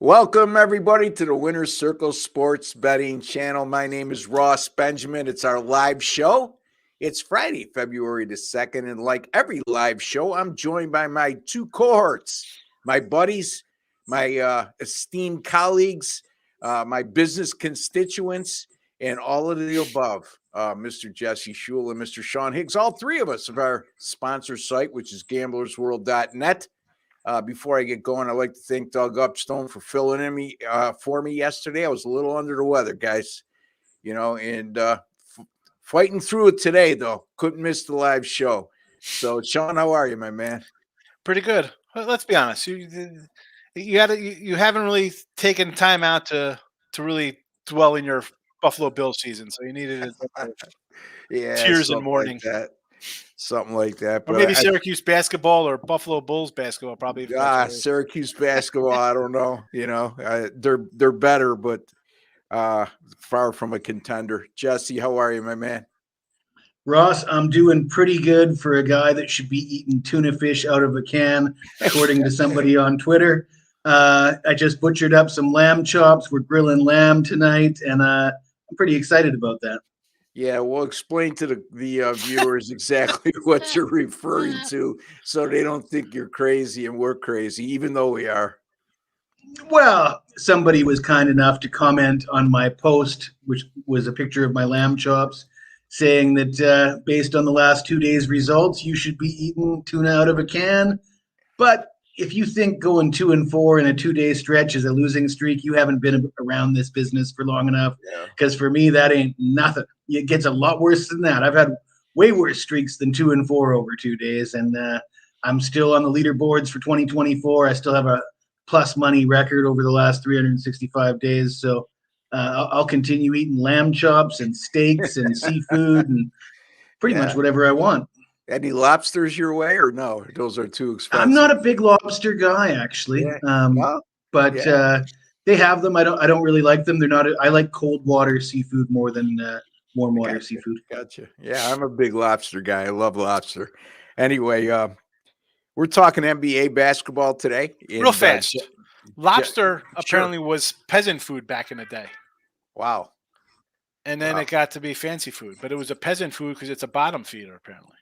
Welcome, everybody, to the Winner's Circle Sports Betting Channel. My name is Ross Benjamin. It's our live show. It's Friday, February the 2nd, and like every live show, I'm joined by my two cohorts, my buddies, my esteemed colleagues, my business constituents, and all of the above, Mr. Jesse Schule and Mr. Sean Higgs, all three of us of our sponsor site, which is gamblersworld.net. Before I get going, I'd like to thank Doug Upstone for filling in for me yesterday. I was a little under the weather, guys, and fighting through it today, though. Couldn't miss the live show. So, Sean, how are you, my man? Pretty good. Well, let's be honest. You haven't really taken time out to really dwell in your Buffalo Bills season, so you needed tears and mourning. Something like that. But or maybe Syracuse basketball or Buffalo Bulls basketball, probably. Syracuse basketball, I don't know. They're better, but far from a contender. Jesse, how are you, my man? Ross, I'm doing pretty good for a guy that should be eating tuna fish out of a can, according to somebody on Twitter. I just butchered up some lamb chops. We're grilling lamb tonight, and I'm pretty excited about that. Yeah, we'll explain to the viewers exactly what you're referring to so they don't think you're crazy and we're crazy, even though we are. Well, somebody was kind enough to comment on my post, which was a picture of my lamb chops, saying that based on the last 2 days' results, you should be eating tuna out of a can. But if you think going 2-4 in a 2-day stretch is a losing streak, you haven't been around this business for long enough. Because for me, that ain't nothing. It gets a lot worse than that. I've had way worse streaks than 2-4 over 2 days, and I'm still on the leaderboards for 2024. I still have a plus money record over the last 365 days. So I'll continue eating lamb chops and steaks and seafood and pretty much whatever I want. Any lobsters your way or no? Those are too expensive. I'm not a big lobster guy, actually. But they have them. I don't really like them. They're not. I like cold water seafood more than warm water seafood. Gotcha. Yeah, I'm a big lobster guy. I love lobster. Anyway, we're talking NBA basketball today. Real fast. Lobster apparently was peasant food back in the day. Wow. And then it got to be fancy food, but it was a peasant food because it's a bottom feeder apparently.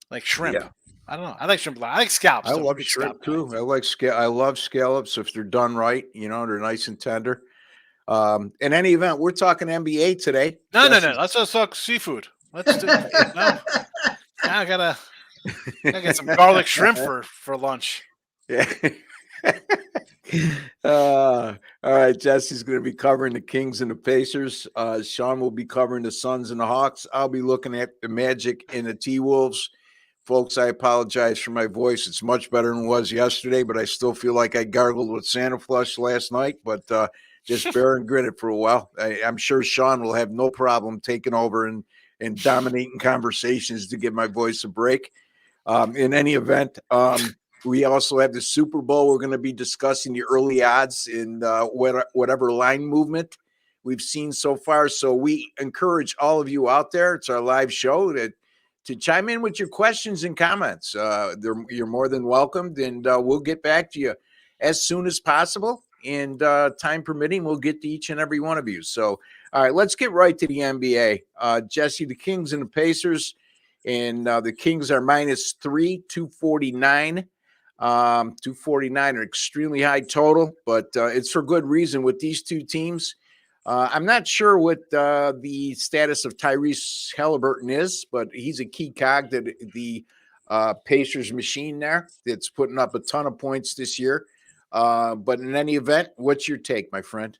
Like shrimp. Yeah. I don't know. I like shrimp. I like scallops. I love shrimp too. I love scallops if they're done right. They're nice and tender. In any event, we're talking NBA today. No. Let's just talk seafood. Let's do it. No. Now I gotta get some garlic shrimp for lunch. Yeah. All right. Jesse's going to be covering the Kings and the Pacers. Sean will be covering the Suns and the Hawks. I'll be looking at the Magic and the T-Wolves. Folks, I apologize for my voice. It's much better than it was yesterday, but I still feel like I gargled with Santa Flush last night. But just bear and grin it for a while. I'm sure Sean will have no problem taking over and dominating conversations to give my voice a break. In any event, we also have the Super Bowl. We're going to be discussing the early odds in whatever line movement we've seen so far. So we encourage all of you out there. It's our live show to chime in with your questions and comments. You're more than welcomed, and we'll get back to you as soon as possible. And time permitting, we'll get to each and every one of you. So, all right, let's get right to the NBA. Jesse, the Kings and the Pacers, and the Kings are -3, 249. 249 are extremely high total, but it's for good reason with these two teams. I'm not sure what the status of Tyrese Halliburton is, but he's a key cog to the Pacers machine there that's putting up a ton of points this year. But in any event, what's your take, my friend?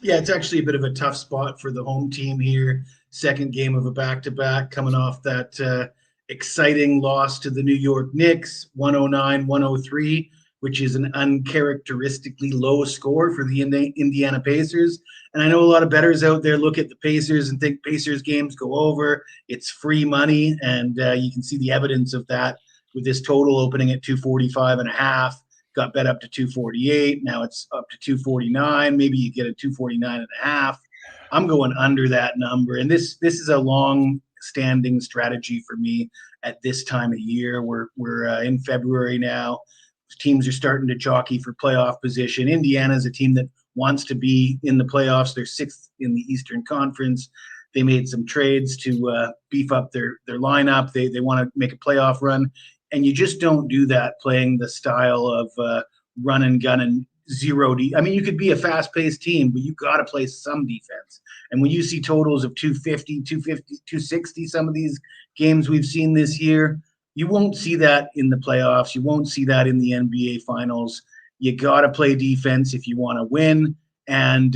Yeah, it's actually a bit of a tough spot for the home team here. Second game of a back-to-back coming off that exciting loss to the New York Knicks, 109-103. Which is an uncharacteristically low score for the Indiana Pacers. And I know a lot of bettors out there look at the Pacers and think Pacers games go over. It's free money, and you can see the evidence of that with this total opening at 245.5. Got bet up to 248. Now it's up to 249. Maybe you get a 249.5. I'm going under that number. And this is a long-standing strategy for me at this time of year. We're in February now. teams are starting to jockey for playoff position. Indiana is a team that wants to be in the playoffs. They're 6th in the Eastern Conference. They made some trades to beef up their lineup. They want to make a playoff run, and you just don't do that playing the style of run and gun and zero D. I mean, you could be a fast-paced team, but you got to play some defense. And when you see totals of 250, 260, some of these games we've seen this year, you won't see that in the playoffs. You won't see that in the NBA Finals. You got to play defense if you want to win. And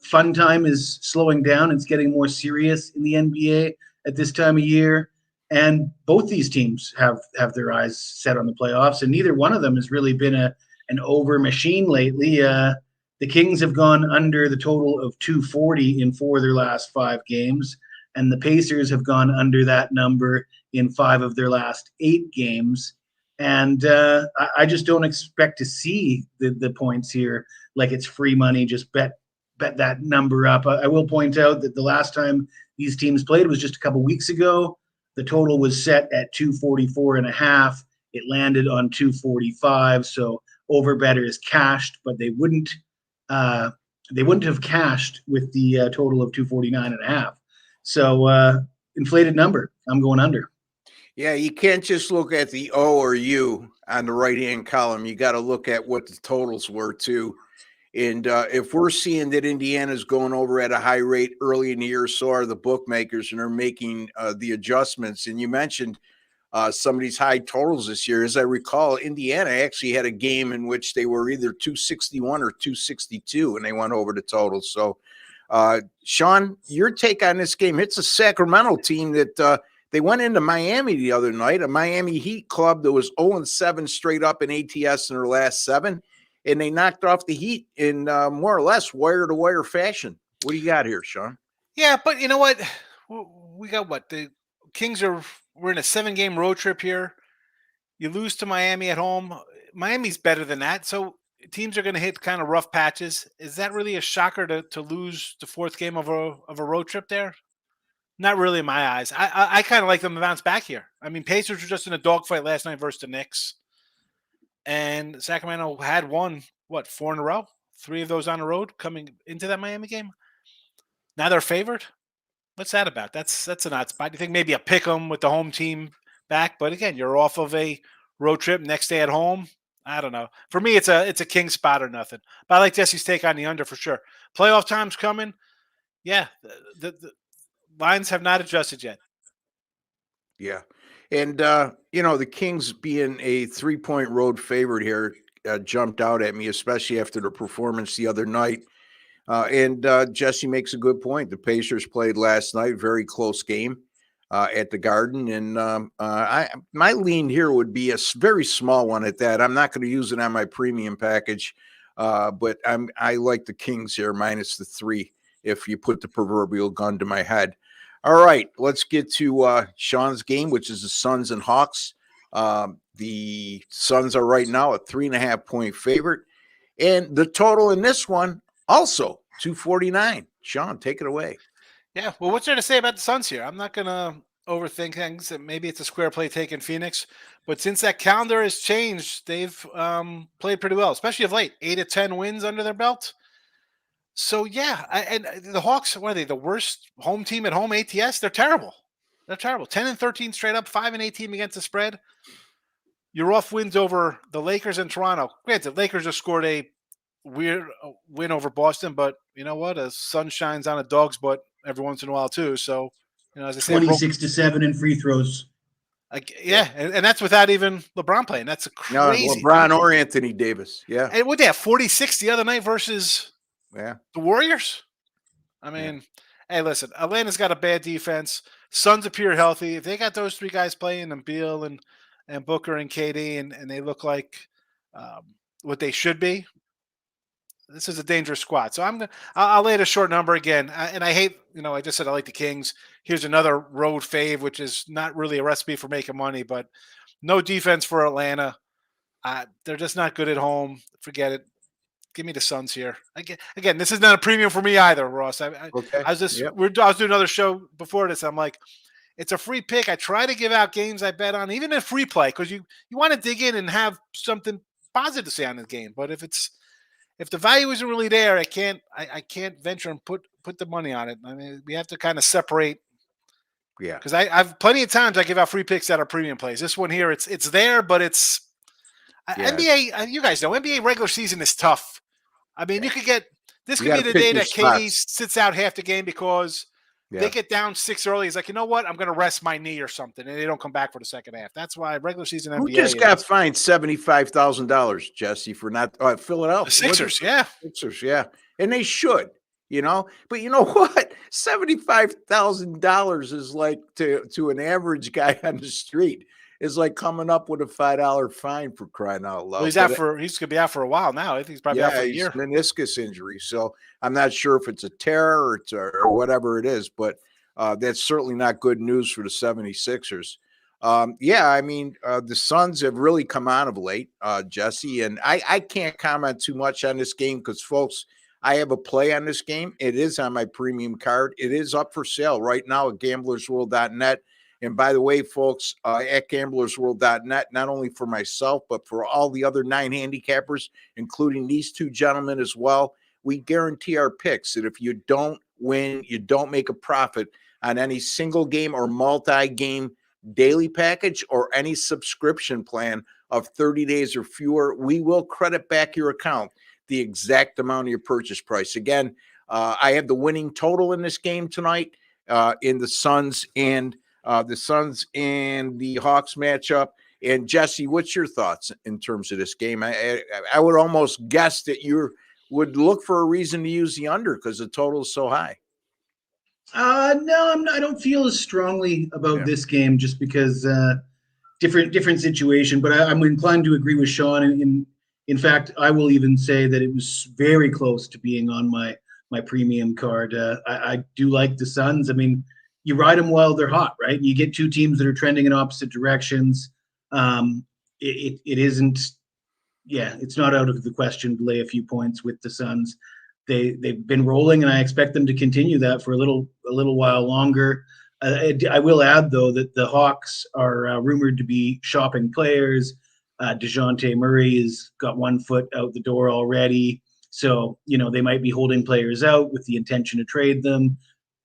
fun time is slowing down. It's getting more serious in the NBA at this time of year. And both these teams have their eyes set on the playoffs, and neither one of them has really been an over machine lately. The Kings have gone under the total of 240 in 4 of their last 5 games, and the Pacers have gone under that number in 5 of their last 8 games. And I just don't expect to see the points here like it's free money. Just bet that number up. I will point out that the last time these teams played was just a couple weeks ago. The total was set at 244.5. It landed on 245. So over bettors cashed, but they wouldn't have cashed with the total of 249.5. So inflated number. I'm going under. Yeah, you can't just look at the O or U on the right-hand column. You got to look at what the totals were too. And if we're seeing that Indiana's going over at a high rate early in the year, so are the bookmakers, and are making the adjustments. And you mentioned some of these high totals this year. As I recall, Indiana actually had a game in which they were either 261 or 262, and they went over the total. So, Sean, your take on this game? It's a Sacramento team that they went into Miami the other night, a Miami Heat club that was 0-7 straight up in ATS in their last 7. And they knocked off the Heat in more or less wire-to-wire fashion. What do you got here, Sean? Yeah, but you know what? We got what? The Kings we're in a 7-game road trip here. You lose to Miami at home. Miami's better than that. So teams are going to hit kind of rough patches. Is that really a shocker to lose the 4th game of a road trip there? Not really in my eyes. I kind of like them to bounce back here. I mean, Pacers were just in a dogfight last night versus the Knicks. And Sacramento had won, 4 in a row? 3 of those on the road coming into that Miami game. Now they're favored. What's that about? That's an odd spot. You think maybe a pick 'em with the home team back, but again, you're off of a road trip next day at home. I don't know. For me, it's a king spot or nothing. But I like Jesse's take on the under for sure. Playoff time's coming. Yeah, the lines have not adjusted yet. Yeah. And, the Kings being a 3-point road favorite here jumped out at me, especially after the performance the other night. And Jesse makes a good point. The Pacers played last night, very close game at the Garden. And my lean here would be a very small one at that. I'm not going to use it on my premium package, but I like the Kings here minus the 3 if you put the proverbial gun to my head. All right, let's get to Sean's game, which is the Suns and Hawks. The Suns are right now a 3.5-point favorite. And the total in this one, also 249. Sean, take it away. Yeah, well, what's there to say about the Suns here? I'm not going to overthink things. Maybe it's a square play take in Phoenix. But since that calendar has changed, they've played pretty well, especially of late. 8 of 10 wins under their belt. So, yeah, and the Hawks, what are they, the worst home team at home ATS? They're terrible. They're terrible. 10-13 straight up, 5-18 against the spread. You're off wins over the Lakers and Toronto. Granted, Lakers just scored a weird win over Boston, but you know what? The sun shines on a dog's butt every once in a while, too. So, as I said, 26-7 in free throws. And that's without even LeBron playing. That's a crazy. No, LeBron or Anthony Davis. Yeah. And what they have 46 the other night versus the Warriors. I mean, hey, listen, Atlanta's got a bad defense. Suns appear healthy. If they got those 3 guys playing, and Beal and Booker and KD, and they look like what they should be, this is a dangerous squad. So I'll lay it a short number again. And I hate, I just said I like the Kings. Here's another road fave, which is not really a recipe for making money, but no defense for Atlanta. They're just not good at home. Forget it. Give me the Suns here. Again, this is not a premium for me either, Ross. I was doing another show before this. I'm like, It's a free pick. I try to give out games I bet on, even in free play, because you want to dig in and have something positive to say on the game. But if the value isn't really there, I can't venture and put the money on it. I mean, we have to kind of separate. Yeah. Because I've plenty of times I give out free picks that are premium plays. This one here, it's there, but it's NBA. You guys know NBA regular season is tough. I mean, you could get this could be the day that KD sits out half the game because they get down 6 early. He's like, you know what? I'm going to rest my knee or something, and they don't come back for the second half. That's why regular season NBA. Who just got fined $75,000, Jesse, for not Philadelphia? The Sixers, yeah. Sixers, yeah, and they should. But you know what? $75,000 is like to an average guy on the street is like coming up with a $5 fine for crying out loud. Well, he's gonna be out for a while now. I think he's probably out for a year. Meniscus injury. So I'm not sure if it's a tear or whatever it is, but that's certainly not good news for the 76ers. I mean, the Suns have really come on of late, Jesse, and I can't comment too much on this game because, folks, I have a play on this game. It is on my premium card. It is up for sale right now at gamblersworld.net. And by the way, folks, at gamblersworld.net, not only for myself, but for all the other 9 handicappers, including these 2 gentlemen as well, we guarantee our picks that if you don't win, you don't make a profit on any single game or multi-game daily package or any subscription plan of 30 days or fewer, we will credit back your account the exact amount of your purchase price. Again, I have the winning total in this game tonight in the Suns and the Hawks matchup. And Jesse, what's your thoughts in terms of this game? I would almost guess that you would look for a reason to use the under because the total is so high. No, I don't feel as strongly about this game just because different situation. But I'm inclined to agree with Sean. In fact, I will even say that it was very close to being on my premium card. I do like the Suns. I mean, you ride them while they're hot, right? You get 2 teams that are trending in opposite directions. It isn't, it's not out of the question to lay a few points with the Suns. They've been rolling, and I expect them to continue that for a little while longer. I will add, though, that the Hawks are rumored to be shopping players. DeJounte Murray has got 1 foot out the door already. So, they might be holding players out with the intention to trade them.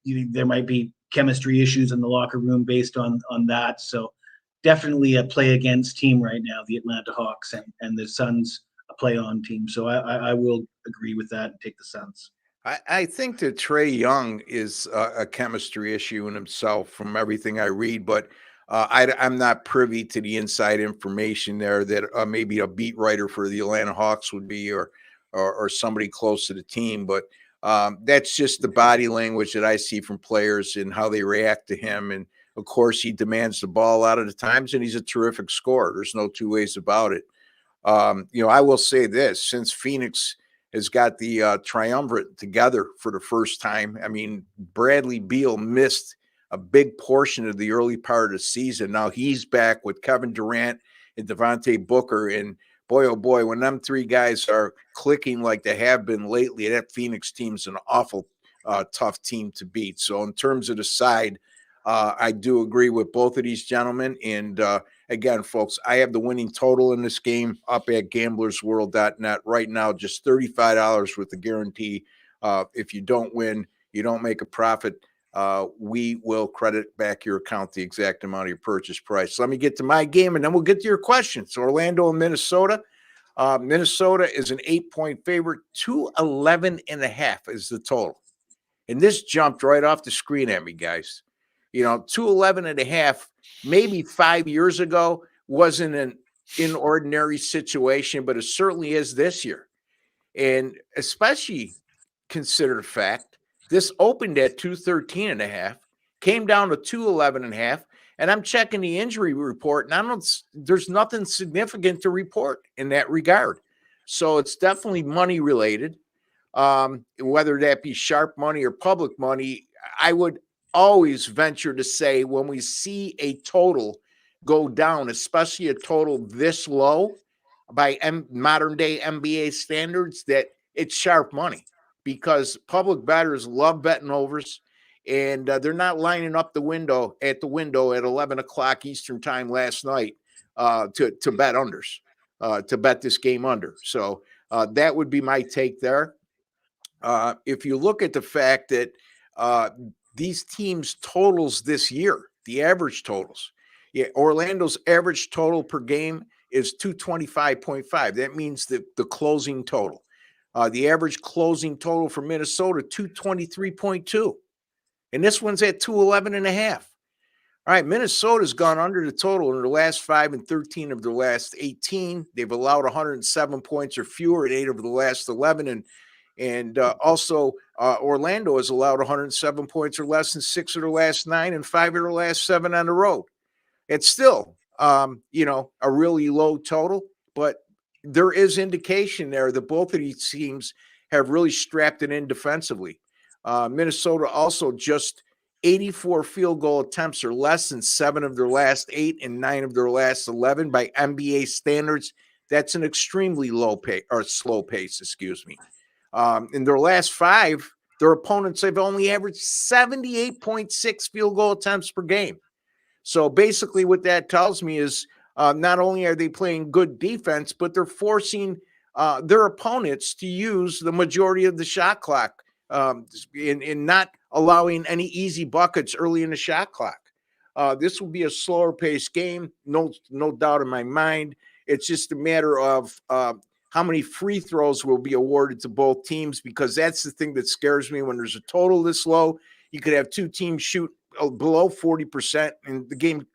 There might be chemistry issues in the locker room based on that. So definitely a play against team right now, the Atlanta Hawks, and the Suns a play on team. So I will agree with that and take the Suns. I think that Trae Young is a chemistry issue in himself from everything I read, but I'm not privy to the inside information there that maybe a beat writer for the Atlanta Hawks would be or somebody close to the team. But that's just the body language that I see from players and how they react to him. And, of course, he demands the ball a lot of the times, and he's a terrific scorer. There's no 2 ways about it. I will say this, since Phoenix has got the triumvirate together for the first time, I mean, Bradley Beal missed a big portion of the early part of the season. Now he's back with Kevin Durant and Devontae Booker. And boy, oh boy, when them 3 guys are clicking like they have been lately, that Phoenix team's an awful tough team to beat. So in terms of the side, I do agree with both of these gentlemen. And again, folks, I have the winning total in this game up at gamblersworld.net right now, just $35 with the guarantee. If you don't win, you don't make a profit. We will credit back your account the exact amount of your purchase price. So let me get to my game, and then we'll get to your questions. Orlando and Minnesota. Minnesota is an 8-point favorite. 211.5 is the total. And this jumped right off the screen at me, guys. 211.5, maybe 5 years ago, wasn't an inordinary situation, but it certainly is this year. And especially consider the fact this opened at 213.5, came down to 211.5, and I'm checking the injury report, and there's nothing significant to report in that regard. So it's definitely money related. Whether that be sharp money or public money, I would always venture to say when we see a total go down, especially a total this low by modern day NBA standards, that it's sharp money, because public bettors love betting overs. and they're not lining up at the window at 11 o'clock Eastern time last night to bet unders, to bet this game under. So that would be my take there. If you look at the fact that these teams' totals this year, the average totals, Orlando's average total per game is 225.5. That means the closing total. The average closing total for Minnesota, 223.2. And this one's at 211.5. All right, Minnesota's gone under the total in their last 5 and 13 of their last 18. They've allowed 107 points or fewer in 8 of the last 11. And also Orlando has allowed 107 points or less in 6 of their last 9 and 5 of their last 7 on the road. It's still, a really low total, but there is indication there that both of these teams have really strapped it in defensively. Minnesota also just 84 field goal attempts or less in 7 of their last 8 and 9 of their last 11 by NBA standards. That's an extremely slow pace, excuse me. In their last 5, their opponents have only averaged 78.6 field goal attempts per game. So basically what that tells me is not only are they playing good defense, but they're forcing their opponents to use the majority of the shot clock in not allowing any easy buckets early in the shot clock. This will be a slower paced game, no doubt in my mind. It's just a matter of how many free throws will be awarded to both teams, because that's the thing that scares me when there's a total this low. You could have 2 teams shoot below 40%, and the game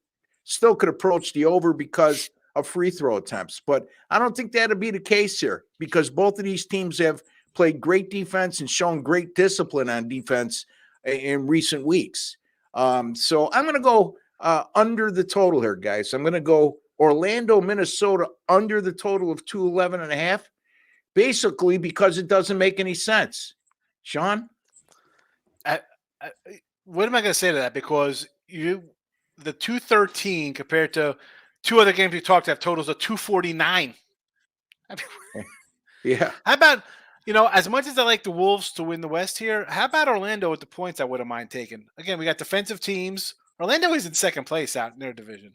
still could approach the over because of free throw attempts. But I don't think that'll be the case here, because both of these teams have played great defense and shown great discipline on defense in recent weeks. So I'm going to go under the total here, guys. I'm going to go Orlando, Minnesota under the total of 211.5, basically because it doesn't make any sense. Sean? What am I going to say to that? Because the 213 compared to 2 other games we talked have totals of 249. Yeah. How about, as much as I like the Wolves to win the West here, how about Orlando with the points I wouldn't mind taking? Again, we got defensive teams. Orlando is in second place out in their division.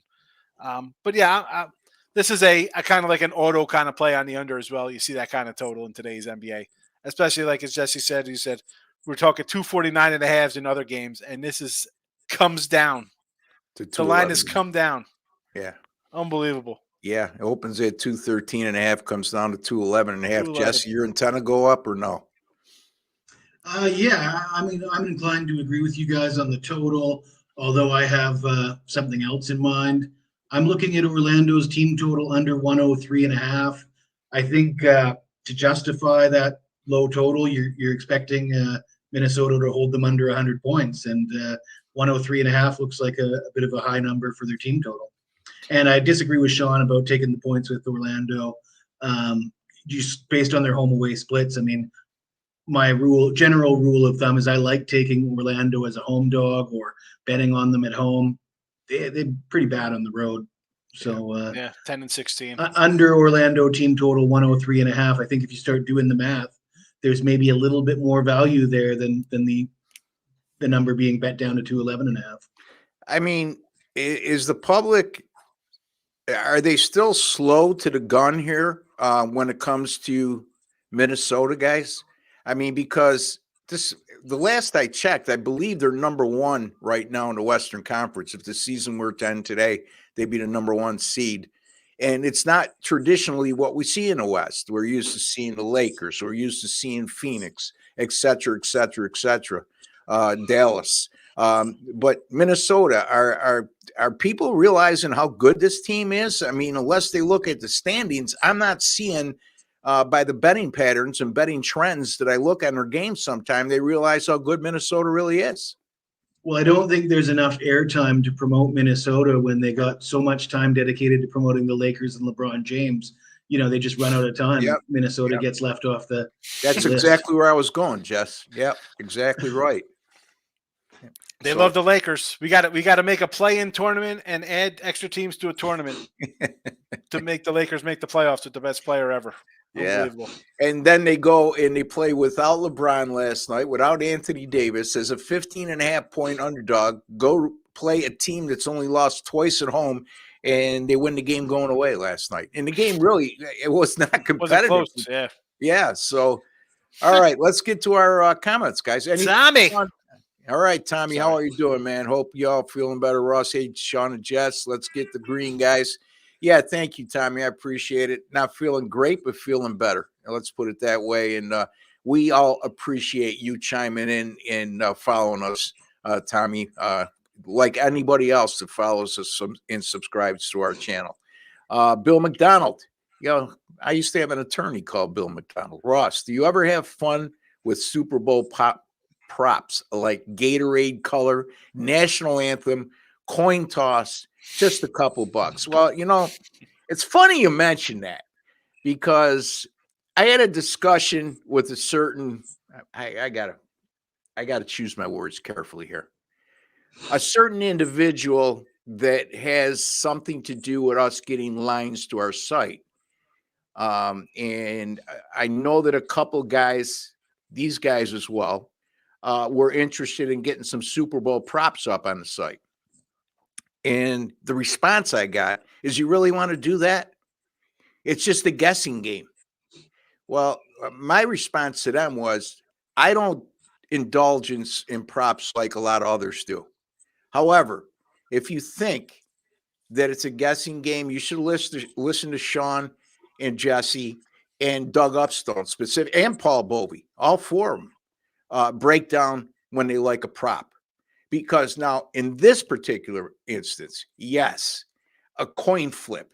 But yeah, this is a kind of like an auto kind of play on the under as well. You see that kind of total in today's NBA, especially like as Jesse said, he said, we're talking 249.5 in other games, and this comes down. The line has come down. Yeah. Unbelievable. Yeah. It opens at 213.5, comes down to 211.5. Jesse, your intent to go up or no? Yeah, I mean, I'm inclined to agree with you guys on the total, although I have something else in mind. I'm looking at Orlando's team total under 103.5. I think to justify that low total, you're expecting Minnesota to hold them under 100 points, and 103.5 looks like a bit of a high number for their team total. And I disagree with Sean about taking the points with Orlando, just based on their home away splits. I mean, my general rule of thumb is I like taking Orlando as a home dog or betting on them at home. They're pretty bad on the road. So 10 and 16 under Orlando team total 103.5. I think if you start doing the math, there's maybe a little bit more value there than the number being bet down to 211.5. I mean, is the public, are they still slow to the gun here when it comes to Minnesota, guys? I mean, because the last I checked, I believe they're number 1 right now in the Western Conference. If the season were to end today, they'd be the number 1 seed. And it's not traditionally what we see in the West. We're used to seeing the Lakers. We're used to seeing Phoenix, et cetera, et cetera, et cetera. Dallas. But Minnesota, are people realizing how good this team is? I mean, unless they look at the standings, I'm not seeing by the betting patterns and betting trends that I look at their games sometime, they realize how good Minnesota really is. Well, I don't think there's enough airtime to promote Minnesota when they got so much time dedicated to promoting the Lakers and LeBron James. They just run out of time. Yep. Minnesota gets left off the That's list. Exactly where I was going, Jess. Yep, exactly right. They love the Lakers. We got to make a play-in tournament and add extra teams to a tournament to make the Lakers make the playoffs with the best player ever. Yeah. And then they go and they play without LeBron last night, without Anthony Davis as a 15.5-point underdog, go play a team that's only lost twice at home, and they win the game going away last night. And the game really, it was not competitive. Wasn't close, yeah. Yeah. So, all right, let's get to our comments, guys. Tommy. All right, Tommy, how are you doing, man? Hope y'all feeling better. Ross, hey, Sean and Jess, let's get the green, guys. Yeah, thank you, Tommy. I appreciate it. Not feeling great, but feeling better. Let's put it that way. And we all appreciate you chiming in and following us, Tommy, like anybody else that follows us and subscribes to our channel. Bill McDonald, I used to have an attorney called Bill McDonald. Ross, do you ever have fun with Super Bowl props like Gatorade color, national anthem, coin toss, just a couple bucks? Well, it's funny you mention that, because I had a discussion with a certain, I gotta choose my words carefully here, a certain individual that has something to do with us getting lines to our site. And I know that a couple guys, these guys as well, were interested in getting some Super Bowl props up on the site. And the response I got is, you really want to do that? It's just a guessing game. Well, my response to them was, I don't indulge in props like a lot of others do. However, if you think that it's a guessing game, you should listen to Sean and Jesse and Doug Upstone specific, and Paul Bovey, all four of them, break down when they like a prop. Because now in this particular instance, yes, a coin flip,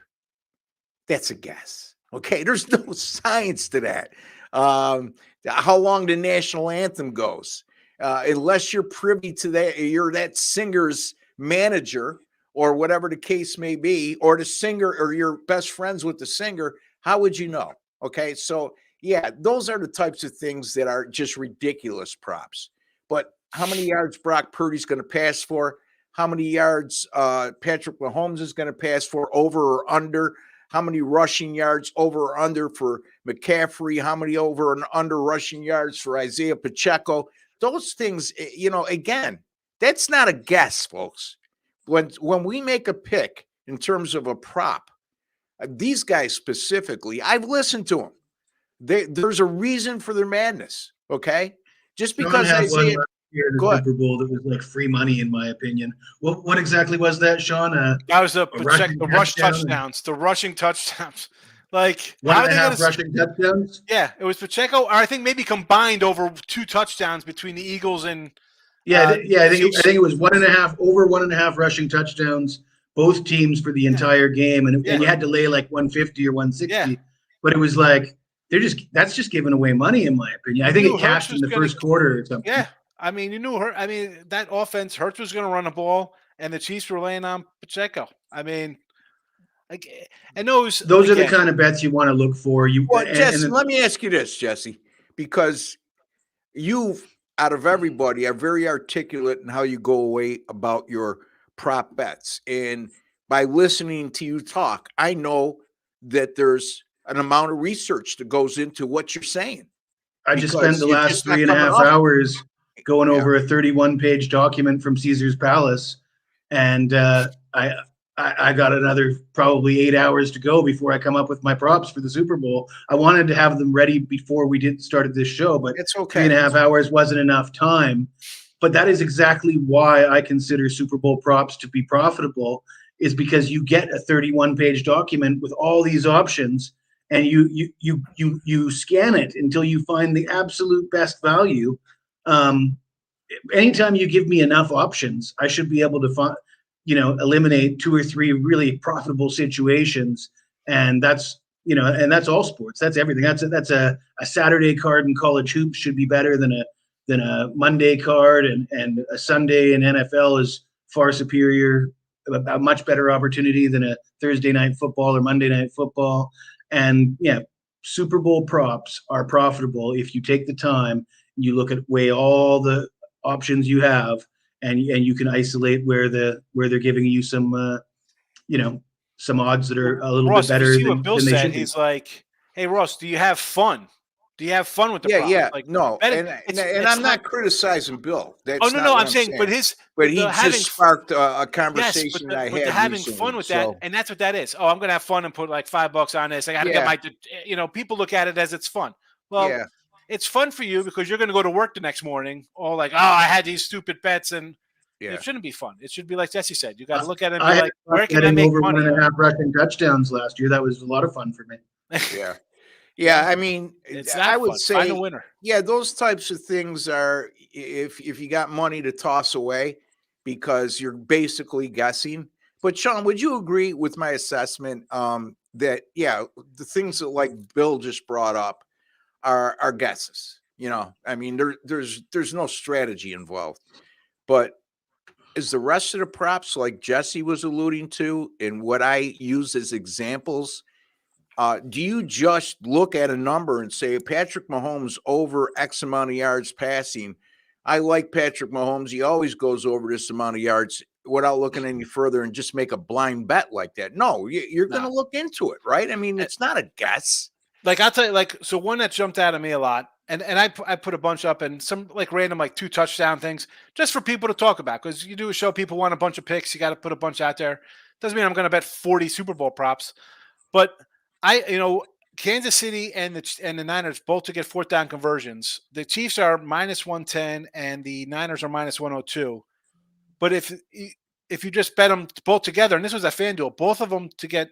that's a guess. Okay, there's no science to that. How long the national anthem goes, unless you're privy to that, you're that singer's manager or whatever the case may be, or the singer, or you're best friends with the singer, how would you know? Okay, so yeah, those are the types of things that are just ridiculous props. But how many yards Brock Purdy's going to pass for? How many yards Patrick Mahomes is going to pass for, over or under? How many rushing yards over or under for McCaffrey? How many over and under rushing yards for Isaiah Pacheco? Those things, again, that's not a guess, folks. When we make a pick in terms of a prop, these guys specifically, I've listened to them. There's a reason for their madness, okay? Just because Isaiah – here in the Super Bowl that was like free money, in my opinion. What exactly was that, Sean? That was the rush touchdowns, the rushing touchdowns. Like, how are they going to rushing touchdowns? Yeah, it was Pacheco, or I think maybe combined over 2 touchdowns between the Eagles and I think it was 1.5 rushing touchdowns, both teams for the entire game, and you had to lay like 150 or 160. Yeah. But it was like that's just giving away money, in my opinion. I think it cashed in the first quarter or something. Yeah. I mean, that offense, Hurts was going to run the ball, and the Chiefs were laying on Pacheco. I mean, those are the kind of bets you want to look for. Jesse, let me ask you this, Jesse, because you, out of everybody, are very articulate in how you go away about your prop bets. And by listening to you talk, I know that there's an amount of research that goes into what you're saying. I just spent the last 3.5 hours going over a 31-page document from Caesar's Palace, and I got another probably 8 hours to go before I come up with my props for the Super Bowl. I wanted to have them ready before we started this show, but it's okay. 3.5 hours wasn't enough time. But that is exactly why I consider Super Bowl props to be profitable, is because you get a 31-page document with all these options, and you scan it until you find the absolute best value. Anytime you give me enough options, I should be able to eliminate 2 or 3 really profitable situations. And that's all sports. That's everything. That's a Saturday card in college hoops should be better than a Monday card, and a Sunday in NFL is far superior, a much better opportunity than a Thursday night football or Monday night football. And Super Bowl props are profitable if you take the time. You weigh all the options you have, and you can isolate where they're giving you some some odds that are a little bit better than they should be. He's like, hey Ross, do you have fun? Do you have fun with the props? Yeah. Like No, betting, and it's I'm not criticizing Bill. Oh That's not no, what I'm I'm saying, but saying. his But he the having just sparked a yes, conversation I but the had having fun recently. with that, So and that's what that is. Oh, I'm gonna have fun and put like $5 on this. I got to get yeah, my, people look at it as it's fun. Well, yeah, it's fun for you because you're gonna go to work the next morning, all like, oh, I had these stupid bets, and it yeah. shouldn't be fun. It should be like Jesse said. You got I, to look at it and be I had like, fun where can I betting make over money? 1.5 rushing touchdowns last year. That was a lot of fun for me. Yeah. Well, Yeah, I mean, it's I not would fun. Find a say, winner. yeah, those types of things are if you got money to toss away because you're basically guessing. But Sean, would you agree with my assessment that yeah, the things that like Bill just brought up are guesses. I mean, there's no strategy involved. But is the rest of the props like Jesse was alluding to and what I use as examples? Do you just look at a number and say Patrick Mahomes over X amount of yards passing? I like Patrick Mahomes. He always goes over this amount of yards without looking any further and just make a blind bet like that. No, you're going to No. look into it, right? I mean, it's not a guess. Like I'll tell you, like so one that jumped out at me a lot, and I put a bunch up and some like random like 2 touchdown things just for people to talk about because you do a show, people want a bunch of picks, you got to put a bunch out there. Doesn't mean I'm going to bet 40 Super Bowl props, but Kansas City and the Niners both to get fourth down conversions. The Chiefs are -110 and the Niners are -102. But if you just bet them both together, and this was a FanDuel, both of them to get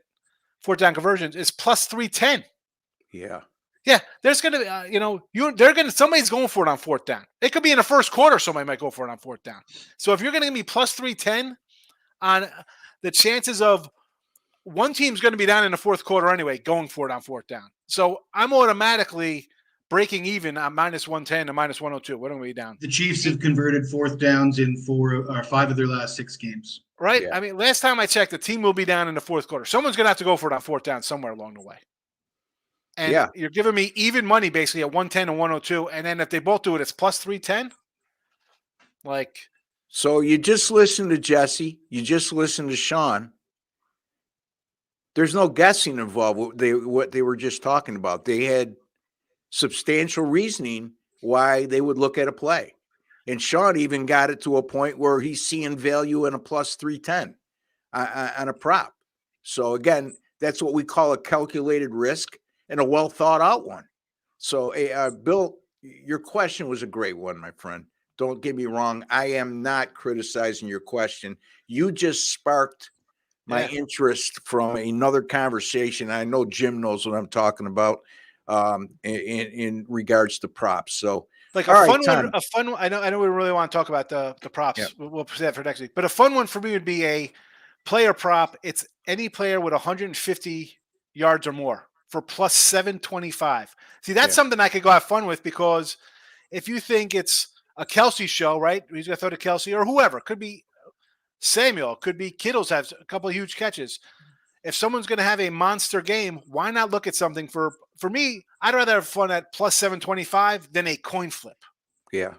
fourth down conversions is +310. Yeah. Yeah, there's gonna be, somebody's going for it on fourth down. It could be in the first quarter, somebody might go for it on fourth down. So if you're gonna give me +310 on the chances of one team's gonna be down in the fourth quarter anyway, going for it on fourth down. So I'm automatically breaking even on -110 to -102. What are we down? The Chiefs have converted fourth downs in 4 or 5 of their last 6 games. Right? Yeah. I mean, last time I checked, the team will be down in the fourth quarter. Someone's gonna have to go for it on fourth down somewhere along the way. And Yeah. you're giving me even money basically at 110 and 102. And then if they both do it, it's +310. Like, So you just listen to Jesse, you just listen to Sean. There's no guessing involved. What they were just talking about. They had substantial reasoning why they would look at a play. And Sean even got it to a point where he's seeing value in a +310 on a prop. So again, that's what we call a calculated risk and a well thought out one. So, Bill, your question was a great one, my friend. Don't get me wrong. I am not criticizing your question. You just sparked my interest from another conversation. I know Jim knows what I'm talking about in regards to props. So, like all a right, fun one, Tom. a fun one. I know we really want to talk about the props. Yeah. We'll put that for next week. But a fun one for me would be a player prop. It's any player with 150 yards or more for +725. See, that's Yeah. something I could go have fun with because if you think it's a Kelsey show, right? He's gonna throw to Kelsey or whoever. Could be Samuel, could be Kittle's has a couple of huge catches. If someone's going to have a monster game, why not look at something for me? I'd rather have fun at +725 than a coin flip. Yeah.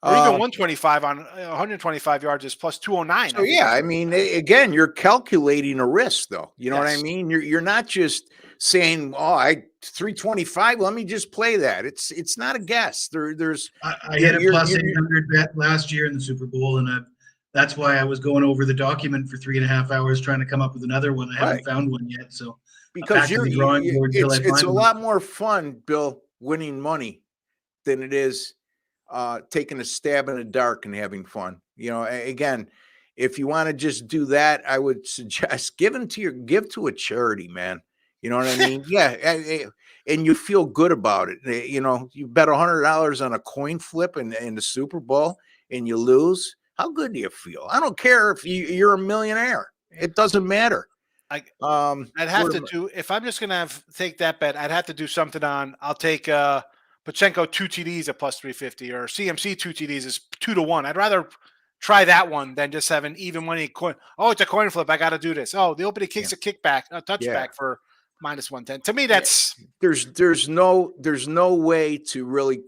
Or even 125 on 125 yards is +209. So yeah, I mean, again, you're calculating a risk, though. You know what I Yes. mean? You're not just saying, "Oh, 325. Let me just play that." It's not a guess. There's I had a +800 bet last year in the Super Bowl, and that's why I was going over the document for 3.5 hours trying to come up with another one. I haven't found one yet, so because it's a one. lot more fun, Bill, winning money than it is taking a stab in the dark and having fun. Again, if you want to just do that, I would suggest give to a charity, man. You know what I mean? Yeah. And you feel good about it. You bet $100 on a coin flip in the Super Bowl and you lose. How good do you feel? I don't care if you're a millionaire. It doesn't matter. I'd have to do, if I'm just going to take that bet, I'd have to do something on, I'll take Pachenko 2 TDs at +350 or CMC 2 TDs is 2-1. I'd rather try that one than just have an even money coin. Oh, it's a coin flip. I got to do this. Oh, the opening kick's a kickback, a touchback for -110. To me, that's there's no way to really.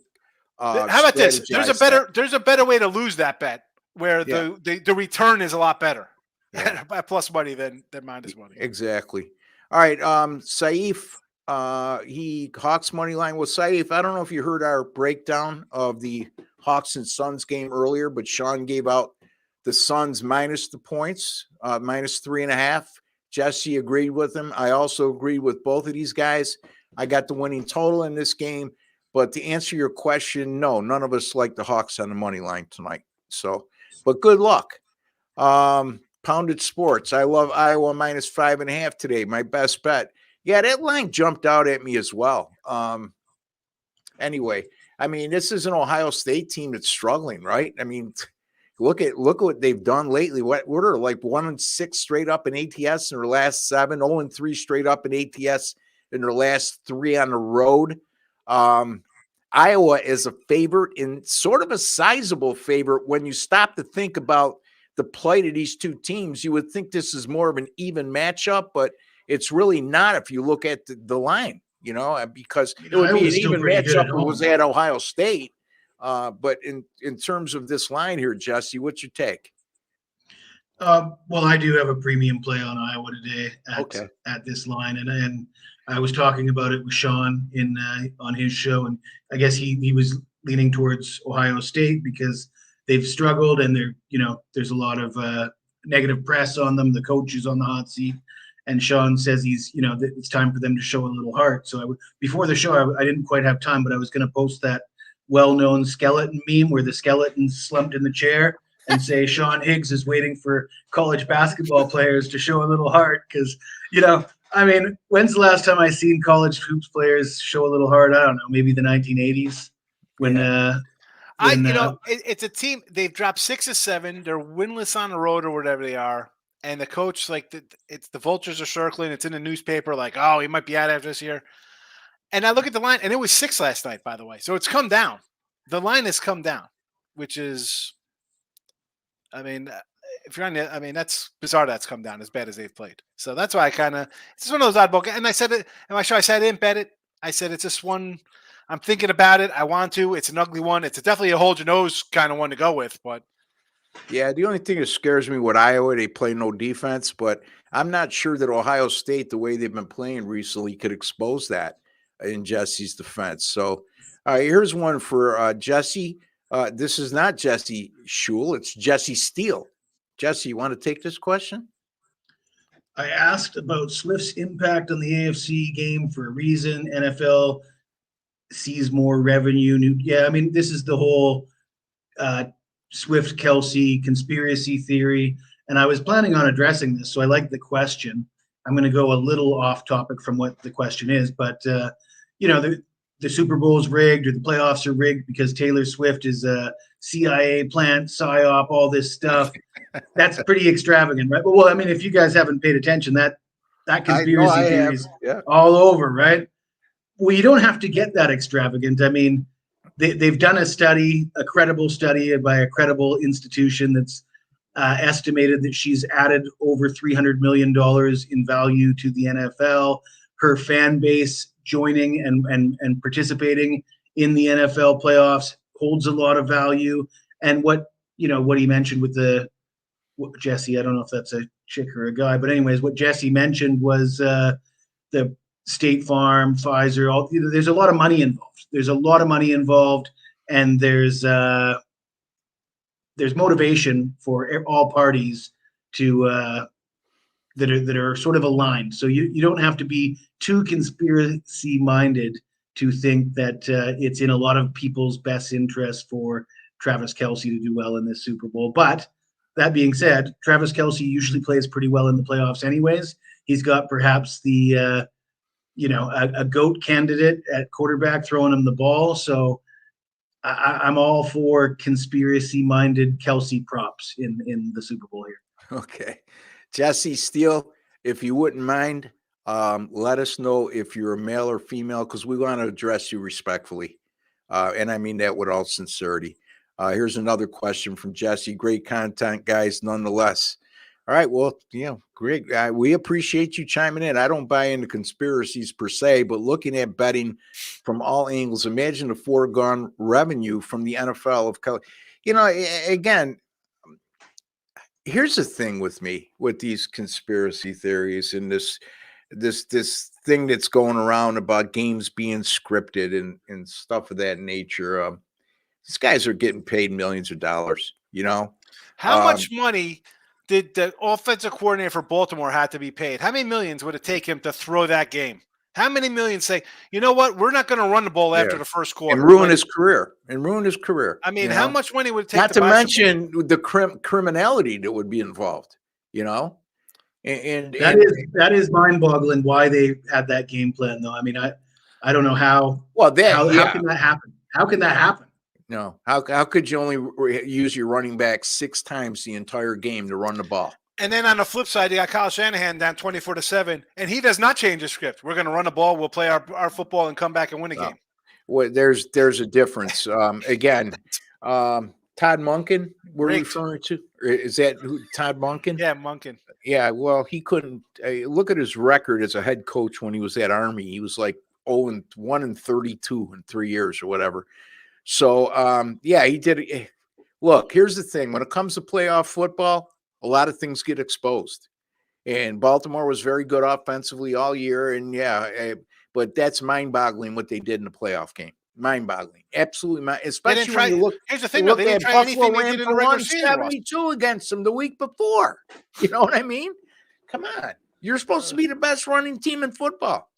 How about this? There's a better way to lose that bet where the return is a lot better at plus money than minus money. Exactly. All right, Saif, he Hawks money line with Saif. I don't know if you heard our breakdown of the Hawks and Suns game earlier, but Sean gave out the Suns minus the points, minus 3.5. Jesse agreed with him. I also agreed with both of these guys. I got the winning total in this game. But to answer your question, no, none of us like the Hawks on the money line tonight. So, but good luck. Pounded Sports. I love Iowa minus 5.5 today. My best bet. Yeah, that line jumped out at me as well. Anyway, I mean, this is an Ohio State team that's struggling, right? I mean, look at what they've done lately. What are like 1-6 straight up in ATS in their last 7, 0-3 straight up in ATS in their last 3 on the road. Iowa is a favorite, and sort of a sizable favorite when you stop to think about the plight of these two teams. You would think this is more of an even matchup, but it's really not if you look at the line, because it would be an even matchup if it was at Ohio State. But in terms of this line here, Jesse, what's your take? Well, I do have a premium play on Iowa today at this line, and I was talking about it with Sean on his show, and I guess he was leaning towards Ohio State because they've struggled, and there's a lot of negative press on them. The coach is on the hot seat, and Sean says it's time for them to show a little heart. So before the show, I didn't quite have time, but I was going to post that well-known skeleton meme where the skeleton's slumped in the chair and say Sean Higgs is waiting for college basketball players to show a little heart because, I mean, when's the last time I seen college hoops players show a little heart? I don't know, maybe the 1980s when it's a team. They've dropped 6 of 7. They're winless on the road or whatever they are. And the coach, it's the vultures are circling. It's in the newspaper, like, oh, he might be out after this year. And I look at the line, and it was 6 last night, by the way. So it's come down. The line has come down, which is, I mean, if you're on the, I mean, that's bizarre. That's come down as bad as they've played. So that's why it's one of those oddball. And I said it in my show. I said I didn't bet it. I said it's just one. I'm thinking about it. I want to. It's an ugly one. It's definitely a hold your nose kind of one to go with. But yeah, the only thing that scares me with Iowa, they play no defense. But I'm not sure that Ohio State, the way they've been playing recently, could expose that in Jesse's defense. So here's one for Jesse. This is not Jesse Schule. It's Jesse Steele. Jesse, you want to take this question? I asked about Swift's impact on the AFC game for a reason. NFL sees more revenue. Yeah, I mean, this is the whole Swift Kelsey conspiracy theory. And I was planning on addressing this, so I like the question. I'm going to go a little off topic from what the question is, but the Super Bowl's rigged or the playoffs are rigged because Taylor Swift is a CIA plant, PSYOP, all this stuff. That's pretty extravagant, right? Well, I mean, if you guys haven't paid attention, that conspiracy theory is all over, right? Well, you don't have to get that extravagant. I mean, they've done a study, a credible study by a credible institution that's estimated that she's added over $300 million in value to the NFL. Her fan base joining and participating in the NFL playoffs holds a lot of value. And what he mentioned with Jesse, I don't know if that's a chick or a guy, but anyways, what Jesse mentioned was the State Farm, Pfizer, there's a lot of money involved. There's a lot of money involved, and there's motivation for all parties to that are sort of aligned. So you don't have to be too conspiracy minded to think that it's in a lot of people's best interest for Travis Kelce to do well in this Super Bowl. But that being said, Travis Kelce usually plays pretty well in the playoffs anyways. He's got perhaps the a GOAT candidate at quarterback throwing him the ball. So I'm all for conspiracy-minded Kelce props in the Super Bowl here. Okay. Jesse Steele, if you wouldn't mind, let us know if you're a male or female, because we want to address you respectfully. And I mean that with all sincerity. Here's another question from Jesse. Great content, guys, nonetheless. All right. Well, great. We appreciate you chiming in. I don't buy into conspiracies per se, but looking at betting from all angles, imagine the foregone revenue from the NFL of, again, here's the thing with me with these conspiracy theories and this. this thing that's going around about games being scripted and stuff of that nature. These guys are getting paid millions of dollars, you know. How much money did the offensive coordinator for Baltimore have to be paid? How many millions would it take him to throw that game? How many millions say, you know what, we're not going to run the ball after the first quarter and ruin his career? I mean, how much money would it take not to buy mention the criminality that would be involved, you know? And that is mind-boggling why they had that game plan, though. I mean, I don't know how. How can that happen? How can that happen? No, how could you only use your running back 6 times the entire game to run the ball? And then on the flip side, you got Kyle Shanahan down 24-7, and he does not change the script. We're going to run the ball, we'll play our football, and come back and win a game. Well, there's a difference. Again, Todd Monken, we're referring to. Is that Todd Monken? Yeah, Monken. Yeah, well, he couldn't look at his record as a head coach when he was at Army. He was like 1-32 in 3 years or whatever. So, he did. Look, here's the thing. When it comes to playoff football, a lot of things get exposed. And Baltimore was very good offensively all year. And, but that's mind-boggling what they did in the playoff game. Mind-boggling. Absolutely. Especially when you look. Here's the thing, though. They didn't try anything they did in the regular season. 72 against them the week before. You know what I mean? Come on. You're supposed to be the best running team in football.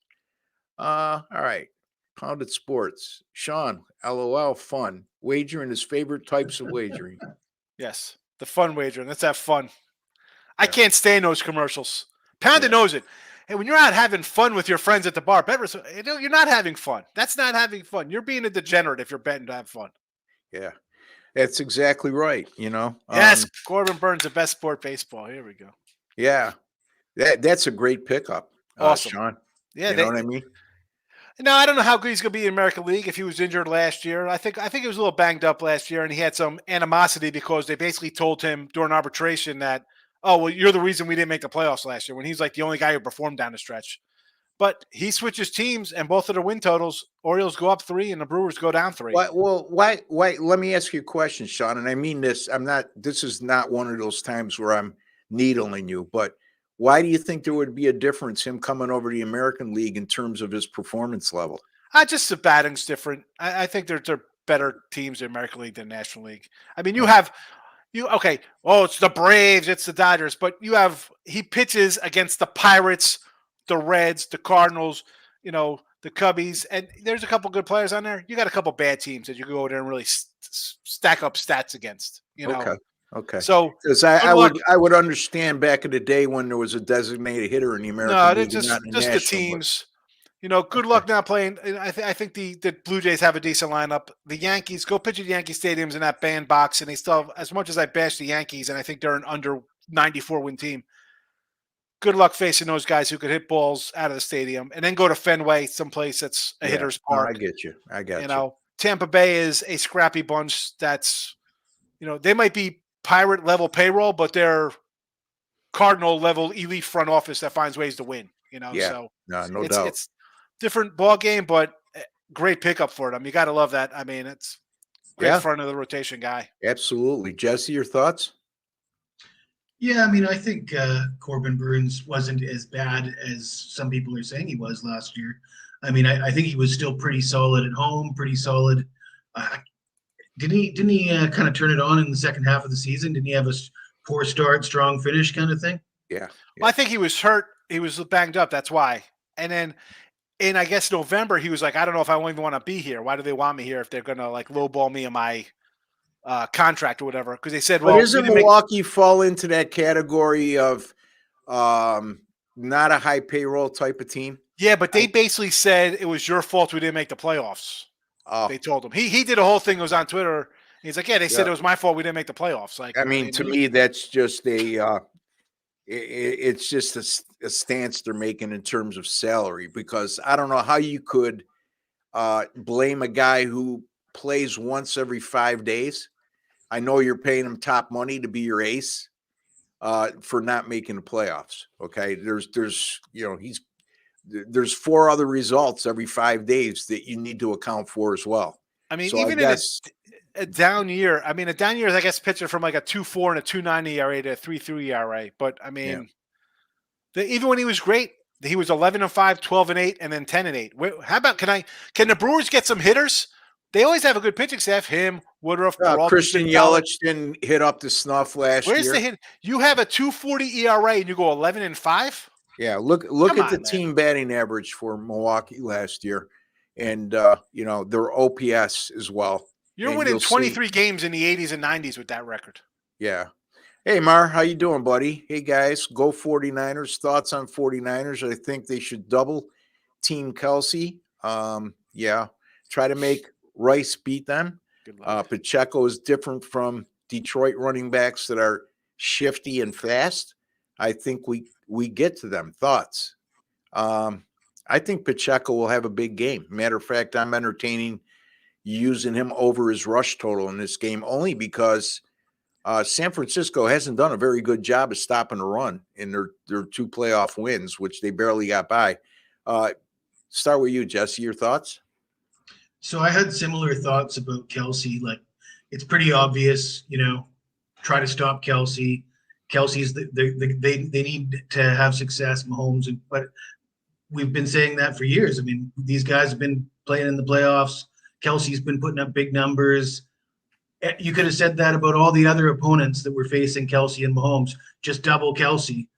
All right. Pounded Sports. Sean, LOL, fun. Wagering his favorite types of wagering. Yes, the fun wagering. Let's have fun. I can't stand those commercials. Pounded knows it. Hey, when you're out having fun with your friends at the bar, you're not having fun. That's not having fun. You're being a degenerate if you're betting to have fun. Yeah, that's exactly right. You know. Yes, Corbin Burns, the best sport, baseball. Here we go. Yeah, that's a great pickup. Awesome, Sean. Yeah, you know what I mean. No, I don't know how good he's going to be in American League if he was injured last year. I think he was a little banged up last year, and he had some animosity because they basically told him during arbitration that, oh, well, you're the reason we didn't make the playoffs last year, when he's like the only guy who performed down the stretch. But he switches teams, and both of their win totals, Orioles go up 3 and the Brewers go down 3. Why? Let me ask you a question, Sean, and I mean this. This is not one of those times where I'm needling you, but why do you think there would be a difference him coming over to the American League in terms of his performance level? Just the batting's different. I think they're better teams in American League than National League. I mean, it's the Braves, it's the Dodgers, but he pitches against the Pirates, the Reds, the Cardinals, the Cubbies, and there's a couple good players on there. You got a couple bad teams that you go over there and really stack up stats against. Okay. So, because I would understand back in the day when there was a designated hitter in the American League. Just the teams. Good luck now playing. I think the Blue Jays have a decent lineup. The Yankees, go pitch at Yankee Stadiums in that bandbox, and they still have, as much as I bash the Yankees, and I think they're an under 94 win team. Good luck facing those guys who could hit balls out of the stadium, and then go to Fenway, someplace that's a hitter's park. I get you. Tampa Bay is a scrappy bunch. That's, they might be Pirate level payroll, but they're Cardinal level elite front office that finds ways to win. So no doubt. It's different ball game, but great pickup for them. You got to love that. I mean, it's great front of the rotation guy. Absolutely, Jesse. Your thoughts? Yeah, I mean, I think Corbin Burns wasn't as bad as some people are saying he was last year. I mean, I think he was still pretty solid at home, pretty solid. Didn't he kind of turn it on in the second half of the season? Didn't he have a poor start, strong finish kind of thing? Yeah. Well, I think he was hurt. He was banged up. That's why. And then in, I guess, November, he was like, I don't know if I even want to be here. Why do they want me here if they're going to like lowball me in my contract or whatever? Because they said, well, doesn't Milwaukee fall into that category of not a high payroll type of team? Yeah, but they basically said it was your fault we didn't make the playoffs. They told him. He did a whole thing. It was on Twitter. He's like, they said it was my fault we didn't make the playoffs. Like, I mean, to me, that's just it's just a stance they're making in terms of salary, because I don't know how you could blame a guy who plays once every 5 days. I know you're paying him top money to be your ace for not making the playoffs. Okay. There's 4 other results every 5 days that you need to account for as well. I mean, even in a down year, I guess, pitching from like a 2.4 and a 2.90 ERA to a 3.3 ERA. But I mean, even when he was great, He was 11-5, 12-8, and then 10-8. How about can the Brewers get some hitters? They always have a good pitching staff. Him, Woodruff, Christian Yelich didn't hit up to snuff last year. Where's the hit? You have a 2.40 ERA and you go 11-5. Yeah, look at the team batting average for Milwaukee last year, and their OPS as well. You're winning 23 games in the 80s and 90s with that record. Yeah. Hey, Mar, how you doing, buddy? Hey, guys, go 49ers. Thoughts on 49ers? I think they should double team Kelsey. Try to make Rice beat them. Pacheco is different from Detroit running backs that are shifty and fast. I think we get to them. Thoughts? I think Pacheco will have a big game. Matter of fact, I'm entertaining using him over his rush total in this game only because San Francisco hasn't done a very good job of stopping the run in their 2 playoff wins, which they barely got by. Start with you, Jesse. Your thoughts? So I had similar thoughts about Kelsey. Like, it's pretty obvious, try to stop Kelsey. Kelsey's they need to have success, Mahomes, but we've been saying that for years. I mean, these guys have been playing in the playoffs. Kelsey's been putting up big numbers. You could have said that about all the other opponents that were facing Kelsey and Mahomes. Just double Kelsey.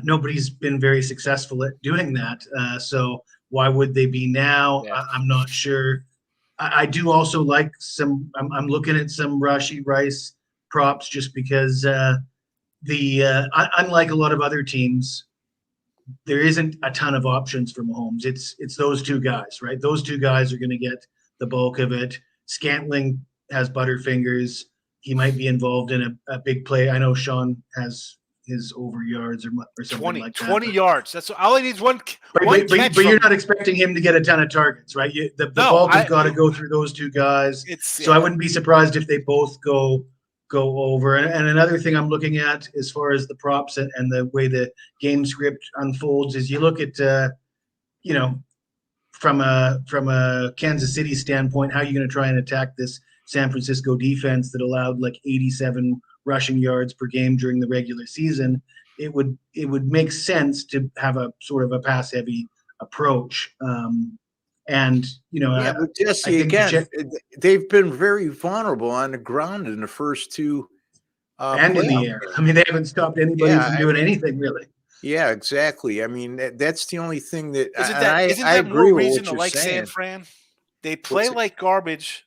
Nobody's been very successful at doing that. So why would they be now? Yeah. I'm not sure. I do also like some. I'm looking at some Rashee Rice props just because unlike a lot of other teams, there isn't a ton of options for Mahomes. It's those 2 guys, right? Those 2 guys are going to get the bulk of it. Scantling has butterfingers. He might be involved in a big play. I know Sean has his over yards or something 20, like that. 20 yards. That's all he needs. One but you're not expecting him to get a ton of targets, right? The bulk has got to go through those 2 guys. I wouldn't be surprised if they both go over. And another thing I'm looking at as far as the props and the way the game script unfolds is you look at, from a Kansas City standpoint, how are you going to try and attack this San Francisco defense that allowed like 87 rushing yards per game during the regular season? It would make sense to have a sort of a pass heavy approach. But Jesse, again, they've been very vulnerable on the ground in the first 2 and in the air. I mean, they haven't stopped anybody from doing anything really. Yeah, exactly. I mean, that's the only thing that isn't that more reason to like San Fran? They play like garbage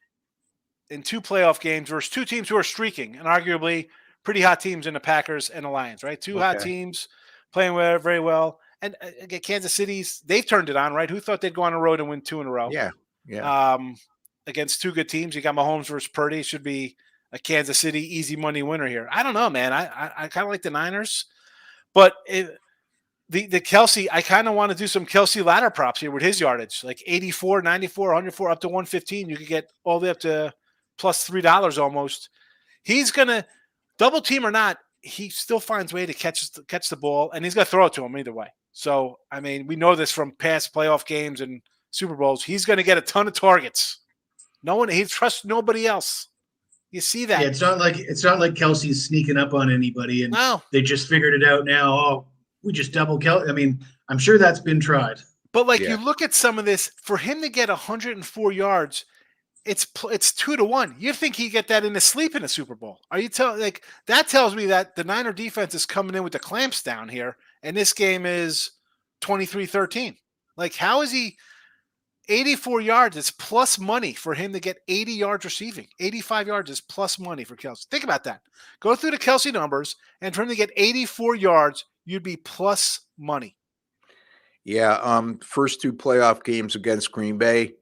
in 2 playoff games versus 2 teams who are streaking and arguably pretty hot teams in the Packers and the Lions, right? 2 hot teams playing very well. And again, Kansas City's, they've turned it on, right? Who thought they'd go on the road and win 2 in a row? Yeah. Against 2 good teams. You got Mahomes versus Purdy. Should be a Kansas City easy money winner here. I don't know, man. I kind of like the Niners. But the Kelsey, I kind of want to do some Kelsey ladder props here with his yardage. Like 84, 94, 104, up to 115. You could get all the way up to plus $3 almost. He's going to, double team or not, he still finds a way to catch the ball, and he's going to throw it to him either way. So, I mean, we know this from past playoff games and Super Bowls. He's going to get a ton of targets. He trusts nobody else. You see that? Yeah, it's not like Kelsey's sneaking up on anybody, and they just figured it out now. Oh, we just double Kelsey. I mean, I'm sure that's been tried. But you look at some of this, for him to get 104 yards, it's 2-1. You think he get that in his sleep in a Super Bowl? Are you that tells me that the Niner defense is coming in with the clamps down here, and this game is 23-13. Like, how is he 84 yards? It's plus money for him to get 80 yards receiving. 85 yards is plus money for Kelsey. Think about that. Go through the Kelsey numbers, and for him to get 84 yards, you'd be plus money. Yeah, first 2 playoff games against Green Bay.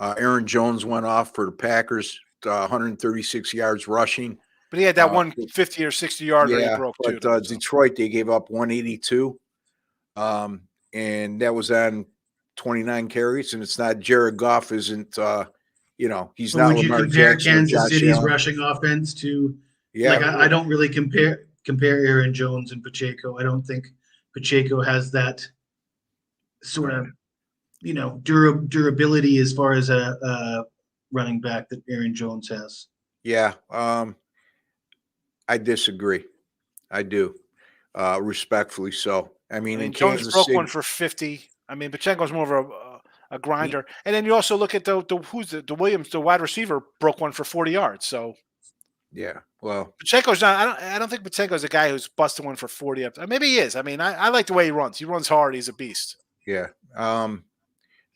Aaron Jones went off for the Packers, 136 yards rushing. But he had that 150 or 60 yard that he broke too. But Detroit, they gave up 182. And that was on 29 carries. And it's not Jared Goff isn't, he's not Would you compare Kansas City's rushing offense to I don't really compare Aaron Jones and Pacheco. I don't think Pacheco has that sort of durability as far as a running back that Aaron Jones has. Yeah, I disagree. I do, respectfully so. I mean, in Jones Kansas broke City, one for 50. I mean, Pachenko's more of a grinder. And then you also look at the Williams, the wide receiver, broke one for 40 yards. So yeah. Well, Pachenko's not. I don't think Pachenko's a guy who's busting one for 40 up. Maybe he is. I mean, I like the way he runs. He runs hard. He's a beast. yeah.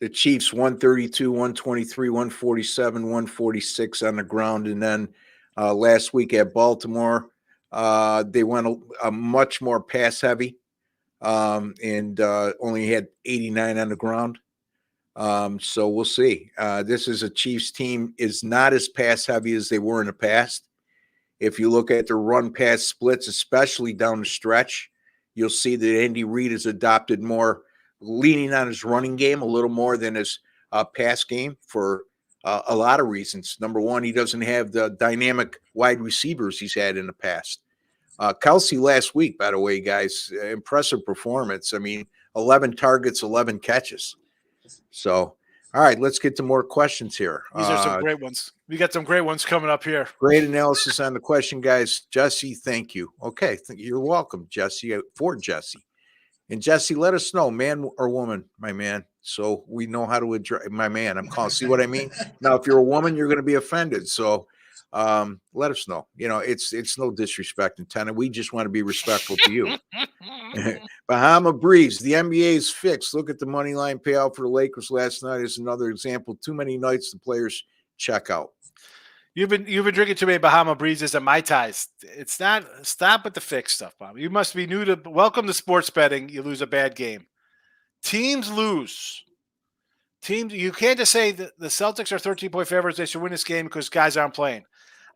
The Chiefs 132, 123, 147, 146 on the ground, and then last week at Baltimore, they went a much more pass heavy, and only had 89 on the ground. So we'll see. This is a Chiefs team is not as pass heavy as they were in the past. If you look at the run pass splits, especially down the stretch, you'll see that Andy Reid has adopted more leaning on his running game a little more than his pass game for a lot of reasons. Number one, he doesn't have the dynamic wide receivers he's had in the past. Kelsey last week, by the way, guys, impressive performance. I mean, 11 targets, 11 catches. So, all right, let's get to more questions here. These are some great ones. We got some great ones coming up here. Great analysis on the question, guys. Jesse, thank you. Okay, you're welcome, Jesse, for Jesse. And Jesse, let us know, man or woman, my man, so we know how to address my man. I'm calling. See what I mean? Now, if you're a woman, you're going to be offended. So let us know. You know, it's no disrespect intended. We just want to be respectful to you. Bahama Breeze, the NBA is fixed. Look at the money line payout for the Lakers last night is another example. Too many nights the players check out. You've been drinking too many Bahama Breezes and Mai Tais. It's not. Stop with the fixed stuff, Bob. You must be new to. Welcome to sports betting. You lose a bad game. Teams lose. Teams. You can't just say that the Celtics are 13-point favorites. They should win this game because guys aren't playing.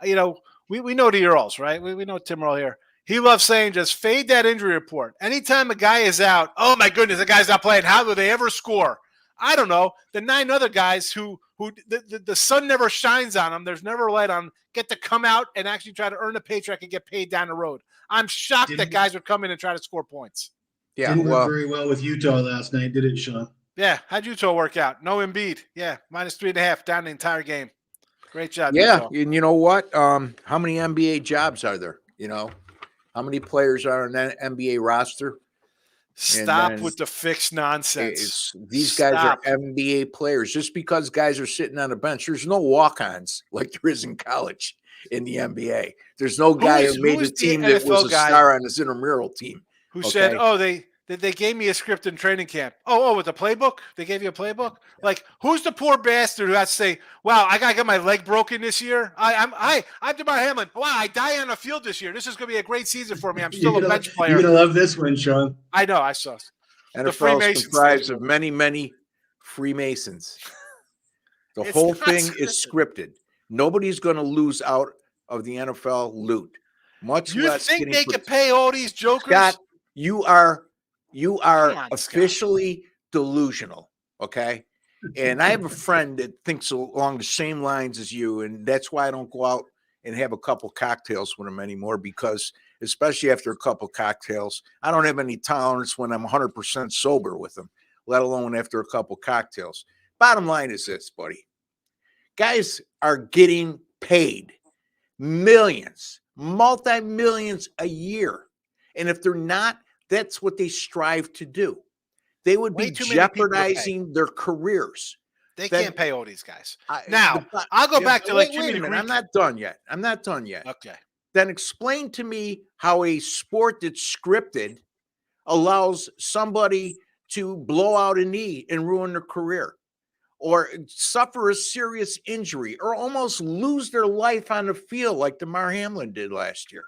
You know, we know the Earls, right? We know Tim Earl here. He loves saying just fade that injury report. Anytime a guy is out, oh my goodness, the guy's not playing. How do they ever score? I don't know. The 9 other guys who the sun never shines on them, there's never light on, get to come out and actually try to earn a paycheck and get paid down the road. I'm shocked that guys would come in and try to score points. Yeah, didn't work very well with Utah last night, did it, Sean? Yeah, how'd Utah work out? No Embiid. Yeah, -3.5 down the entire game. Great job. Yeah, Utah. and you know what? How many NBA jobs are there? You know, how many players are on that NBA roster? Stop with the fixed nonsense. These guys are NBA players. Just because guys are sitting on a bench, there's no walk-ons like there is in college in the NBA. There's no guy who made the team that was a star on his intramural team. Who said, oh, they gave me a script in training camp. Oh, with the playbook? They gave you a playbook? Yeah. Like, who's the poor bastard who has to say, wow, I got my leg broken this year? I'm DeMar Hamlin. Wow, I die on the field this year. This is going to be a great season for me. I'm still a bench player. You're going to love this one, Sean. I know. I saw. NFL is comprised of many, many Freemasons. The whole thing is scripted. Nobody's going to lose out of the NFL loot. Much less. You think they could pay all these jokers? Scott, you are officially delusional, okay? And I have a friend that thinks along the same lines as you, and that's why I don't go out and have a couple cocktails with him anymore, because especially after a couple cocktails, I don't have any tolerance when I'm 100% sober with them, let alone after a couple cocktails. Bottom line is this, buddy. Guys are getting paid millions, multi-millions a year. And if they're not, that's what they strive to do. They would be jeopardizing their careers. They can't pay all these guys. I'll go back to wait a minute. I'm not done yet. Okay. Then explain to me how a sport that's scripted allows somebody to blow out a knee and ruin their career, or suffer a serious injury, or almost lose their life on the field like DeMar Hamlin did last year.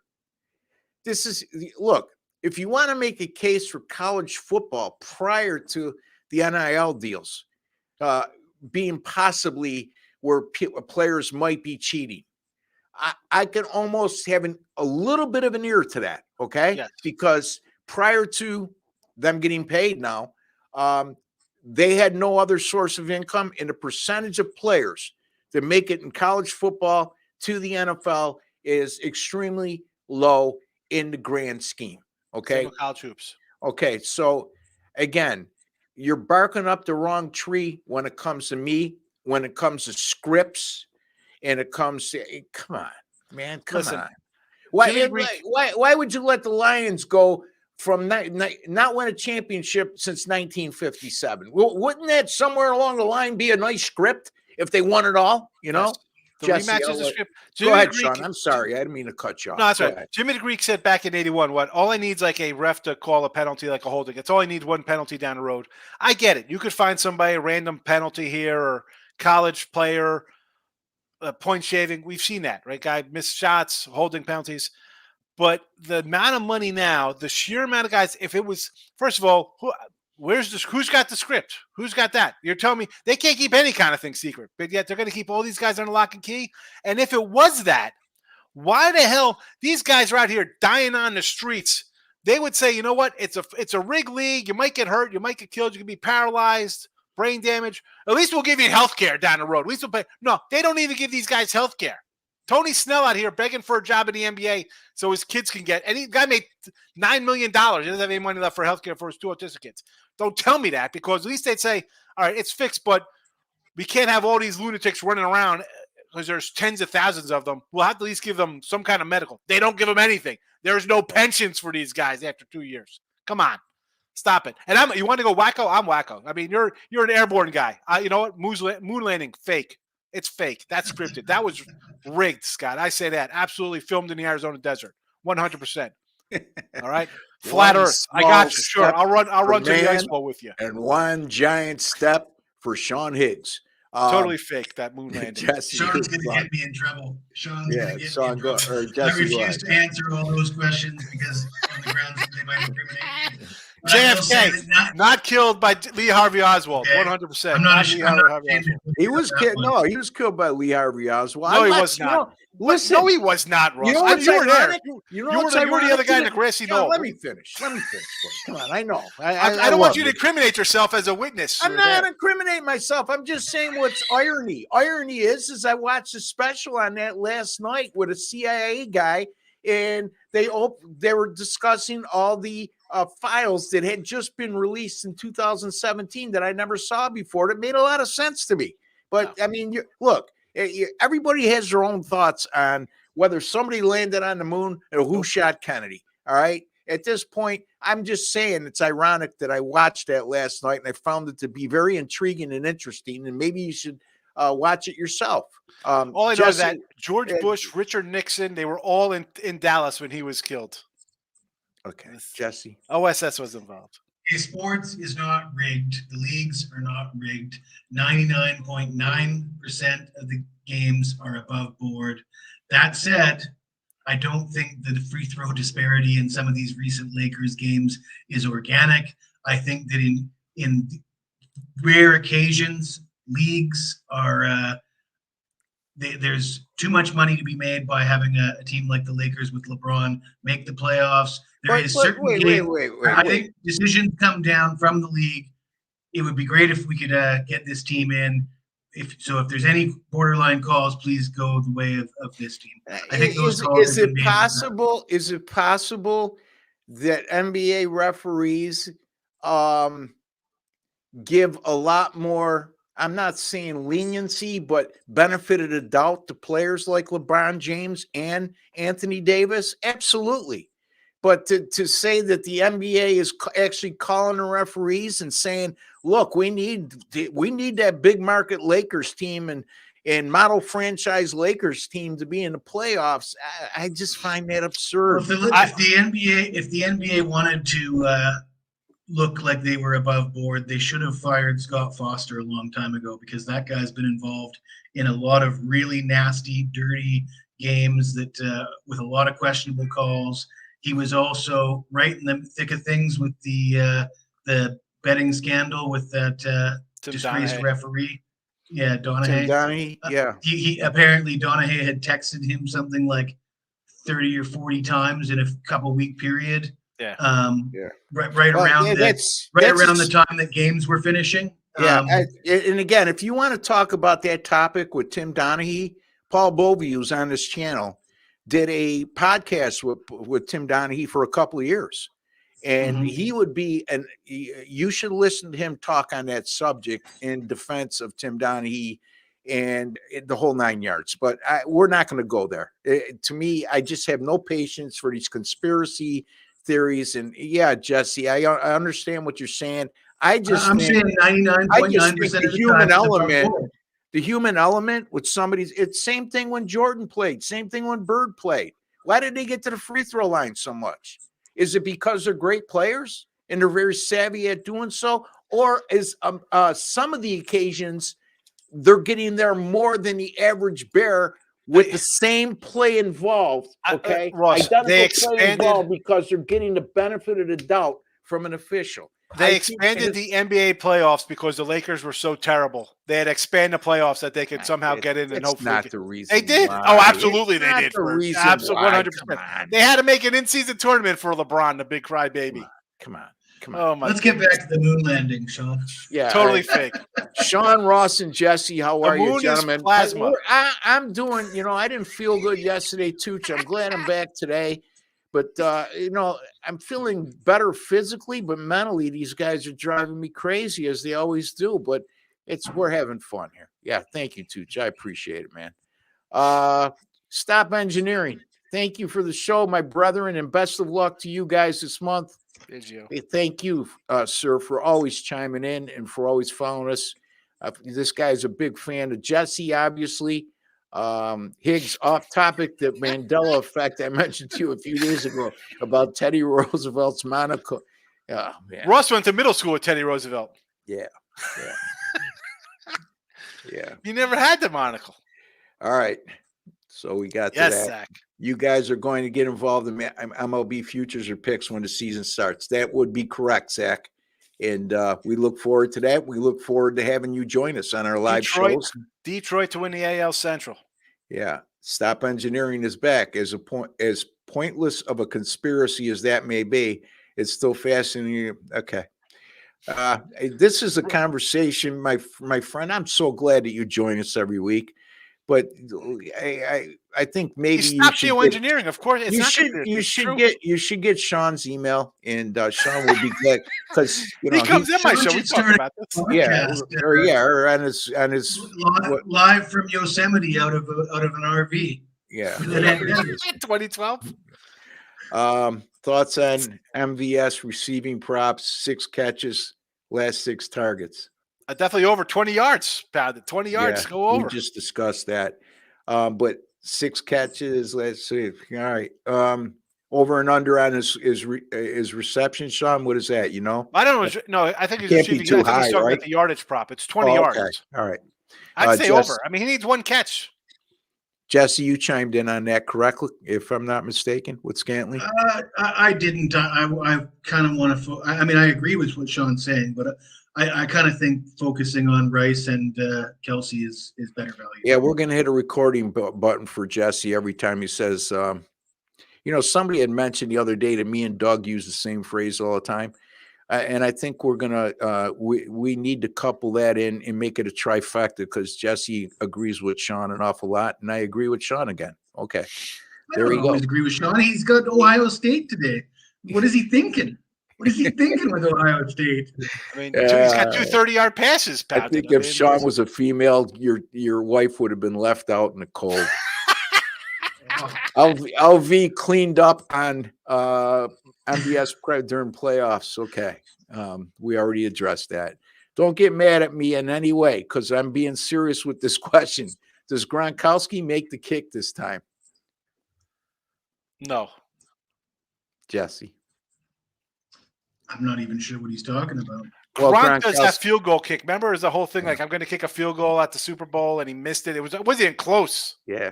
Look, if you want to make a case for college football prior to the NIL deals being possibly where players might be cheating, I can almost have a little bit of an ear to that, okay? Yes. Because prior to them getting paid now, they had no other source of income, and the percentage of players that make it in college football to the NFL is extremely low in the grand scheme. Okay. College hoops. Okay. So again, you're barking up the wrong tree when it comes to me, when it comes to scripts, and it comes to, come on, man, come on. Why would you let the Lions go from not win a championship since 1957. Wouldn't that somewhere along the line be a nice script if they won it all? You know, Yes. The Jesse, rematch is a script. Go ahead, Sean. I'm sorry. I didn't mean to cut you off. No, that's Go right. ahead. Jimmy the Greek said back in 81, what? All I need is like a ref to call a penalty like a holding. It's all I need, one penalty down the road. I get it. You could find somebody, a random penalty here, or college player, point shaving. We've seen that, right? Guy missed shots, holding penalties. But the amount of money now, the sheer amount of guys, if it was, first of all, who's got the script? Who's got that? You're telling me they can't keep any kind of thing secret, but yet they're going to keep all these guys under lock and key? And if it was that, why the hell these guys are out here dying on the streets? They would say, you know what? It's a rigged league. You might get hurt. You might get killed. You can be paralyzed, brain damage. At least we'll give you health care down the road. At least we'll pay. No, they don't even give these guys health care. Tony Snell out here begging for a job in the NBA so his kids can get. And the guy made $9 million. He doesn't have any money left for health care for his 2 autistic kids. Don't tell me that, because at least they'd say, all right, it's fixed, but we can't have all these lunatics running around because there's tens of thousands of them. We'll have to at least give them some kind of medical. They don't give them anything. There's no pensions for these guys after 2 years. Come on. Stop it. And you want to go wacko? I'm wacko. I mean, you're an airborne guy. You know what? Moon landing, fake. It's fake. That's scripted. That was rigged, Scott. I say that. Absolutely filmed in the Arizona desert. 100%. All right. Flat Earth. I got you. Sure. I'll run to the ice wall with you. And one giant step for Sean Higgs. Totally fake, that moon landing. Sean's going to get me in trouble. Sean's going to get me in trouble. I refuse to answer all those questions because on the grounds that they might incriminate me. JFK, not killed by Lee Harvey Oswald. 100%. I'm not ashamed. He was killed. No, he was killed by Lee Harvey Oswald. No, he was not. Listen, no, he was not, Ross. You know what's you were there. You were the other guy in the grassy knoll. Let me finish. Come on, I know. I don't want you to incriminate yourself as a witness. I'm not incriminating myself. I'm just saying what's irony. Irony is I watched a special on that last night with a CIA guy, and they were discussing all the files that had just been released in 2017 that I never saw before. That made a lot of sense to me. But I mean, look. Everybody has their own thoughts on whether somebody landed on the moon or who shot Kennedy. All right. At this point, I'm just saying it's ironic that I watched that last night and I found it to be very intriguing and interesting. And maybe you should watch it yourself. All I know is that George Bush, Richard Nixon, they were all in Dallas when he was killed. Okay. Jesse. OSS was involved. Sports is not rigged. The leagues are not rigged. 99.9% of the games are above board. That said, I don't think that the free throw disparity in some of these recent Lakers games is organic. I think that in rare occasions, leagues are there's too much money to be made by having a team like the Lakers with LeBron make the playoffs. I think decisions come down from the league. It would be great if we could get this team in. If there's any borderline calls, please go the way of this team. I think those calls. Is it possible that NBA referees give a lot more? I'm not saying leniency, but benefit of the doubt to players like LeBron James and Anthony Davis? Absolutely. But to say that the NBA is actually calling the referees and saying, look, we need that big market Lakers team and model franchise Lakers team to be in the playoffs, I just find that absurd. Well, if the NBA wanted to look like they were above board, they should have fired Scott Foster a long time ago, because that guy's been involved in a lot of really nasty, dirty games that with a lot of questionable calls. He was also right in the thick of things with the betting scandal with that disgraced referee. Yeah, Donahue. Tim Donahue, yeah. He apparently Donahue had texted him something like 30 or 40 times in a couple week period. Yeah. Right around the time that games were finishing. Yeah. And again, if you want to talk about that topic with Tim Donahue, Paul Bovey, who's on this channel, did a podcast with Tim Donahue for a couple of years. And he would be, and you should listen to him talk on that subject in defense of Tim Donahue and the whole 9 yards. But we're not going to go there. To me, I just have no patience for these conspiracy theories, and yeah, Jesse, I understand what you're saying. I'm saying 99.9% of the human element with somebody's. It's same thing when Jordan played. Same thing when Bird played. Why did they get to the free throw line so much? Is it because they're great players and they're very savvy at doing so, or is some of the occasions they're getting there more than the average bear with the same play involved? Okay, Ross, identical play involved because they're getting the benefit of the doubt from an official. They expanded the NBA playoffs because the Lakers were so terrible. They had to expand the playoffs that they could somehow get in and hopefully. Not the reason. They did. Why. Oh, absolutely, they did. The reason. Absolutely, 100%. They had to make an in-season tournament for LeBron, the big crybaby. Come on. Oh my! Let's get back to the moon landing, Sean. Yeah, totally fake. Sean, Ross, and Jesse, how are you, gentlemen? Plasma. I'm doing. I didn't feel good yesterday, Tooch. I'm glad I'm back today. But, I'm feeling better physically, but mentally, these guys are driving me crazy as they always do. But we're having fun here. Yeah. Thank you, Tooch. I appreciate it, man. Stop Engineering. Thank you for the show, my brethren, and best of luck to you guys this month. Thank you, sir, for always chiming in and for always following us. This guy's a big fan of Jesse, obviously. Higgs, off topic, the Mandela effect I mentioned to you a few days ago about Teddy Roosevelt's monocle. Oh, man. Ross went to middle school with Teddy Roosevelt. Yeah. You never had the monocle. All right. So we got to that. Zach. You guys are going to get involved in MLB futures or picks when the season starts. That would be correct, Zach. And we look forward to that. We look forward to having you join us on our live shows. Detroit to win the AL Central. Yeah. Stop Engineering is back. As pointless of a conspiracy as that may be, it's still fascinating. Okay. This is a conversation, my friend. I'm so glad that you join us every week. But I think maybe you stop geoengineering. Of course, it's you should get Sean's email, and Sean will be glad because he comes in my show. We talk about this. Or on his live from Yosemite out of an RV. Yeah, 2012. Thoughts on MVS receiving props? 6 catches, last 6 targets. Definitely over 20 yards, pounded 20 yards. Go over. We just discussed that. But 6 catches, let's see. All right. Over and under on his reception, Sean. What is that? I don't know. No, I think he's can't be too high, right? At the yardage prop. It's 20 yards. Okay. All right. I'd say over. I mean, he needs 1 catch. Jesse, you chimed in on that correctly, if I'm not mistaken, with Scantling. I didn't. I kind of want to. I agree with what Sean's saying, but I kind of think focusing on Rice and Kelsey is better value. Yeah, we're going to hit a recording button for Jesse every time he says, somebody had mentioned the other day that me and Doug use the same phrase all the time. And I think we're going to, we need to couple that in and make it a trifecta because Jesse agrees with Sean an awful lot. And I agree with Sean again. Okay. There you go. I always agree with Sean. He's got Ohio State today. What is he thinking? What is he thinking with Ohio State? I mean, he's got 2 30-yard passes. I think if Sean was a female, your wife would have been left out in the cold. LV cleaned up on MVS during playoffs. Okay. We already addressed that. Don't get mad at me in any way because I'm being serious with this question. Does Gronkowski make the kick this time? No. Jesse. I'm not even sure what he's talking about. Well, Gronk does that field goal kick. Remember, is the whole thing like I'm going to kick a field goal at the Super Bowl, and he missed it. It wasn't even close. Yeah.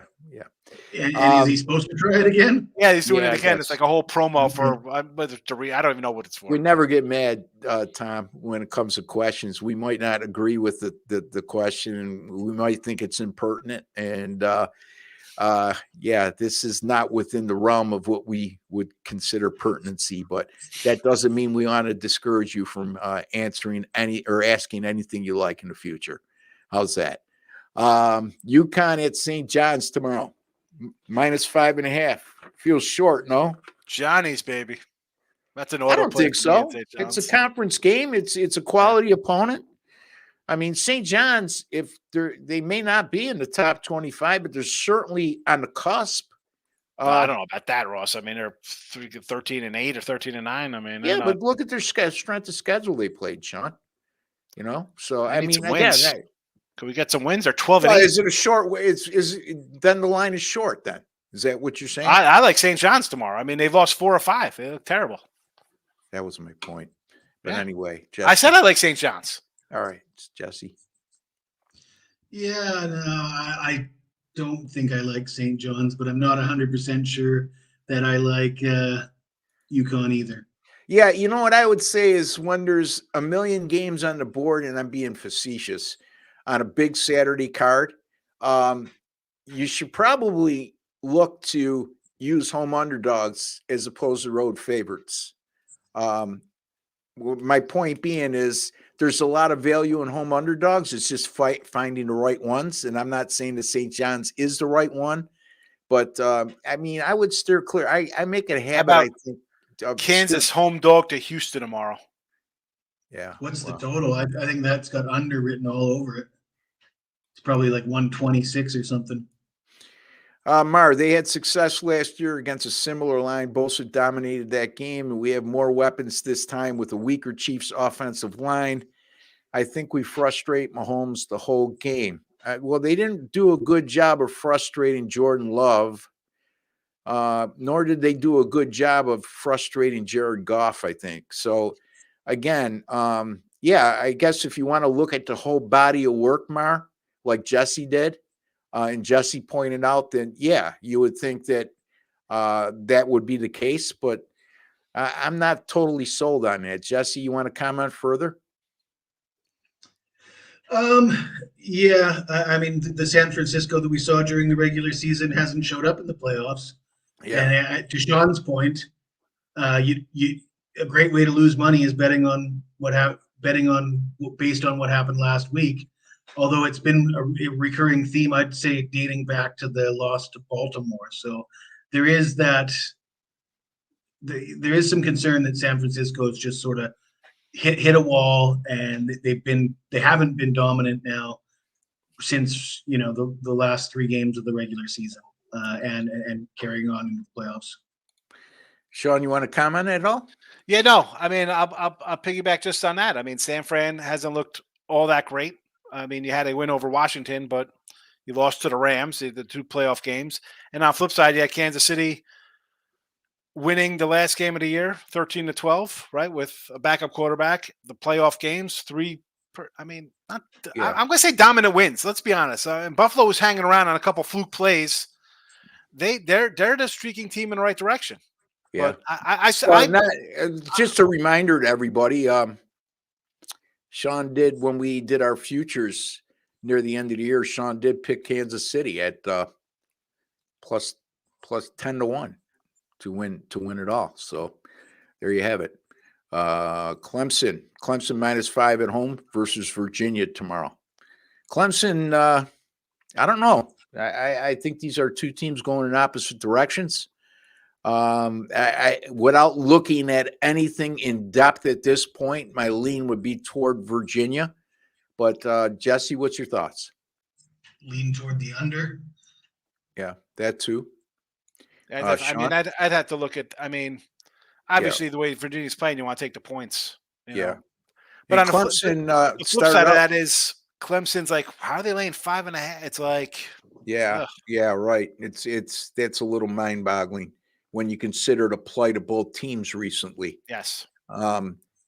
And is he supposed to try it again? Yeah, he's doing it again. It's like a whole promo for. I don't even know what it's for. We never get mad, Tom, when it comes to questions. We might not agree with the question, and we might think it's impertinent, and this is not within the realm of what we would consider pertinency, but that doesn't mean we want to discourage you from answering or asking anything you like in the future. How's that? UConn at St. John's tomorrow, -5.5. Feels short, no? Johnny's, baby. That's an auto. I don't think so. It's a conference game. It's a quality opponent. I mean, St. John's, if they may not be in the top 25, but they're certainly on the cusp I don't know about that, Ross. I mean, they're 13-8 or 13-9. I mean, Yeah, but look at their strength of schedule they played, Sean. So I I need mean, some again, wins. Can we get some wins? They're 12-8. well, is it a short way? Is then the line is short? Then is that what you're saying? I like St. John's tomorrow. I mean, they've lost 4 or 5. They look terrible. That was my point. But Yeah. anyway, Jesse. I said I like St. John's. All right, it's Jesse. Yeah, no, I don't think I like St. John's, but I'm not 100% sure that I like UConn either. Yeah, you know what I would say is when there's a million games on the board, and I'm being facetious, on a big Saturday card, you should probably look to use home underdogs as opposed to road favorites. My point being is there's a lot of value in home underdogs. It's just finding the right ones. And I'm not saying that St. John's is the right one, but I mean, I would steer clear. I make it a habit, I think. Kansas home dog to Houston tomorrow. Yeah. What's the total? I think that's got underwritten all over it. It's probably like 126 or something. Mar, they had success last year against a similar line. Both have dominated that game, and we have more weapons this time with a weaker Chiefs offensive line. I think we frustrate Mahomes the whole game. Well, they didn't do a good job of frustrating Jordan Love, nor did they do a good job of frustrating Jared Goff, I think. So, again, yeah, I guess if you want to look at the whole body of work, Mar, like Jesse did, and Jesse pointed out, then yeah, you would think that that would be the case, but I'm not totally sold on that. Jesse, you want to comment further? Yeah, I mean, the San Francisco that we saw during the regular season hasn't showed up in the playoffs. Yeah. And to Sean's point, you a great way to lose money is betting on based on what happened last week. Although it's been a recurring theme, I'd say dating back to the loss to Baltimore. So there is that. There is some concern that San Francisco is just sort of hit a wall, and they haven't been dominant now since the last 3 games of the regular season, and carrying on in the playoffs. Sean, you want to comment at all? Yeah, no. I mean, I'll piggyback just on that. I mean, San Fran hasn't looked all that great. I mean, you had a win over Washington, but you lost to the Rams, the 2 playoff games. And on the flip side, you had Kansas City winning the last game of the year, 13-12, right, with a backup quarterback. The playoff games, 3. I'm going to say dominant wins. Let's be honest. And Buffalo was hanging around on a couple fluke plays. They're the streaking team in the right direction. Yeah. But just a reminder to everybody. Sean did, when we did our futures near the end of the year, Sean did pick Kansas City at plus 10-1 to win it all. So there you have it. Clemson -5 at home versus Virginia tomorrow. Clemson, I don't know. I think these are 2 teams going in opposite directions. Without looking at anything in depth at this point, my lean would be toward Virginia. But Jesse, what's your thoughts? Lean toward the under. Yeah, that too. I mean, I'd have to look at. I mean, obviously the way Virginia's playing, you want to take the points. Yeah, but on Clemson, the flip side of that is Clemson's like, how are they laying 5.5? It's like, yeah, right. It's that's a little mind-boggling when you consider the plight of both teams recently. Yes.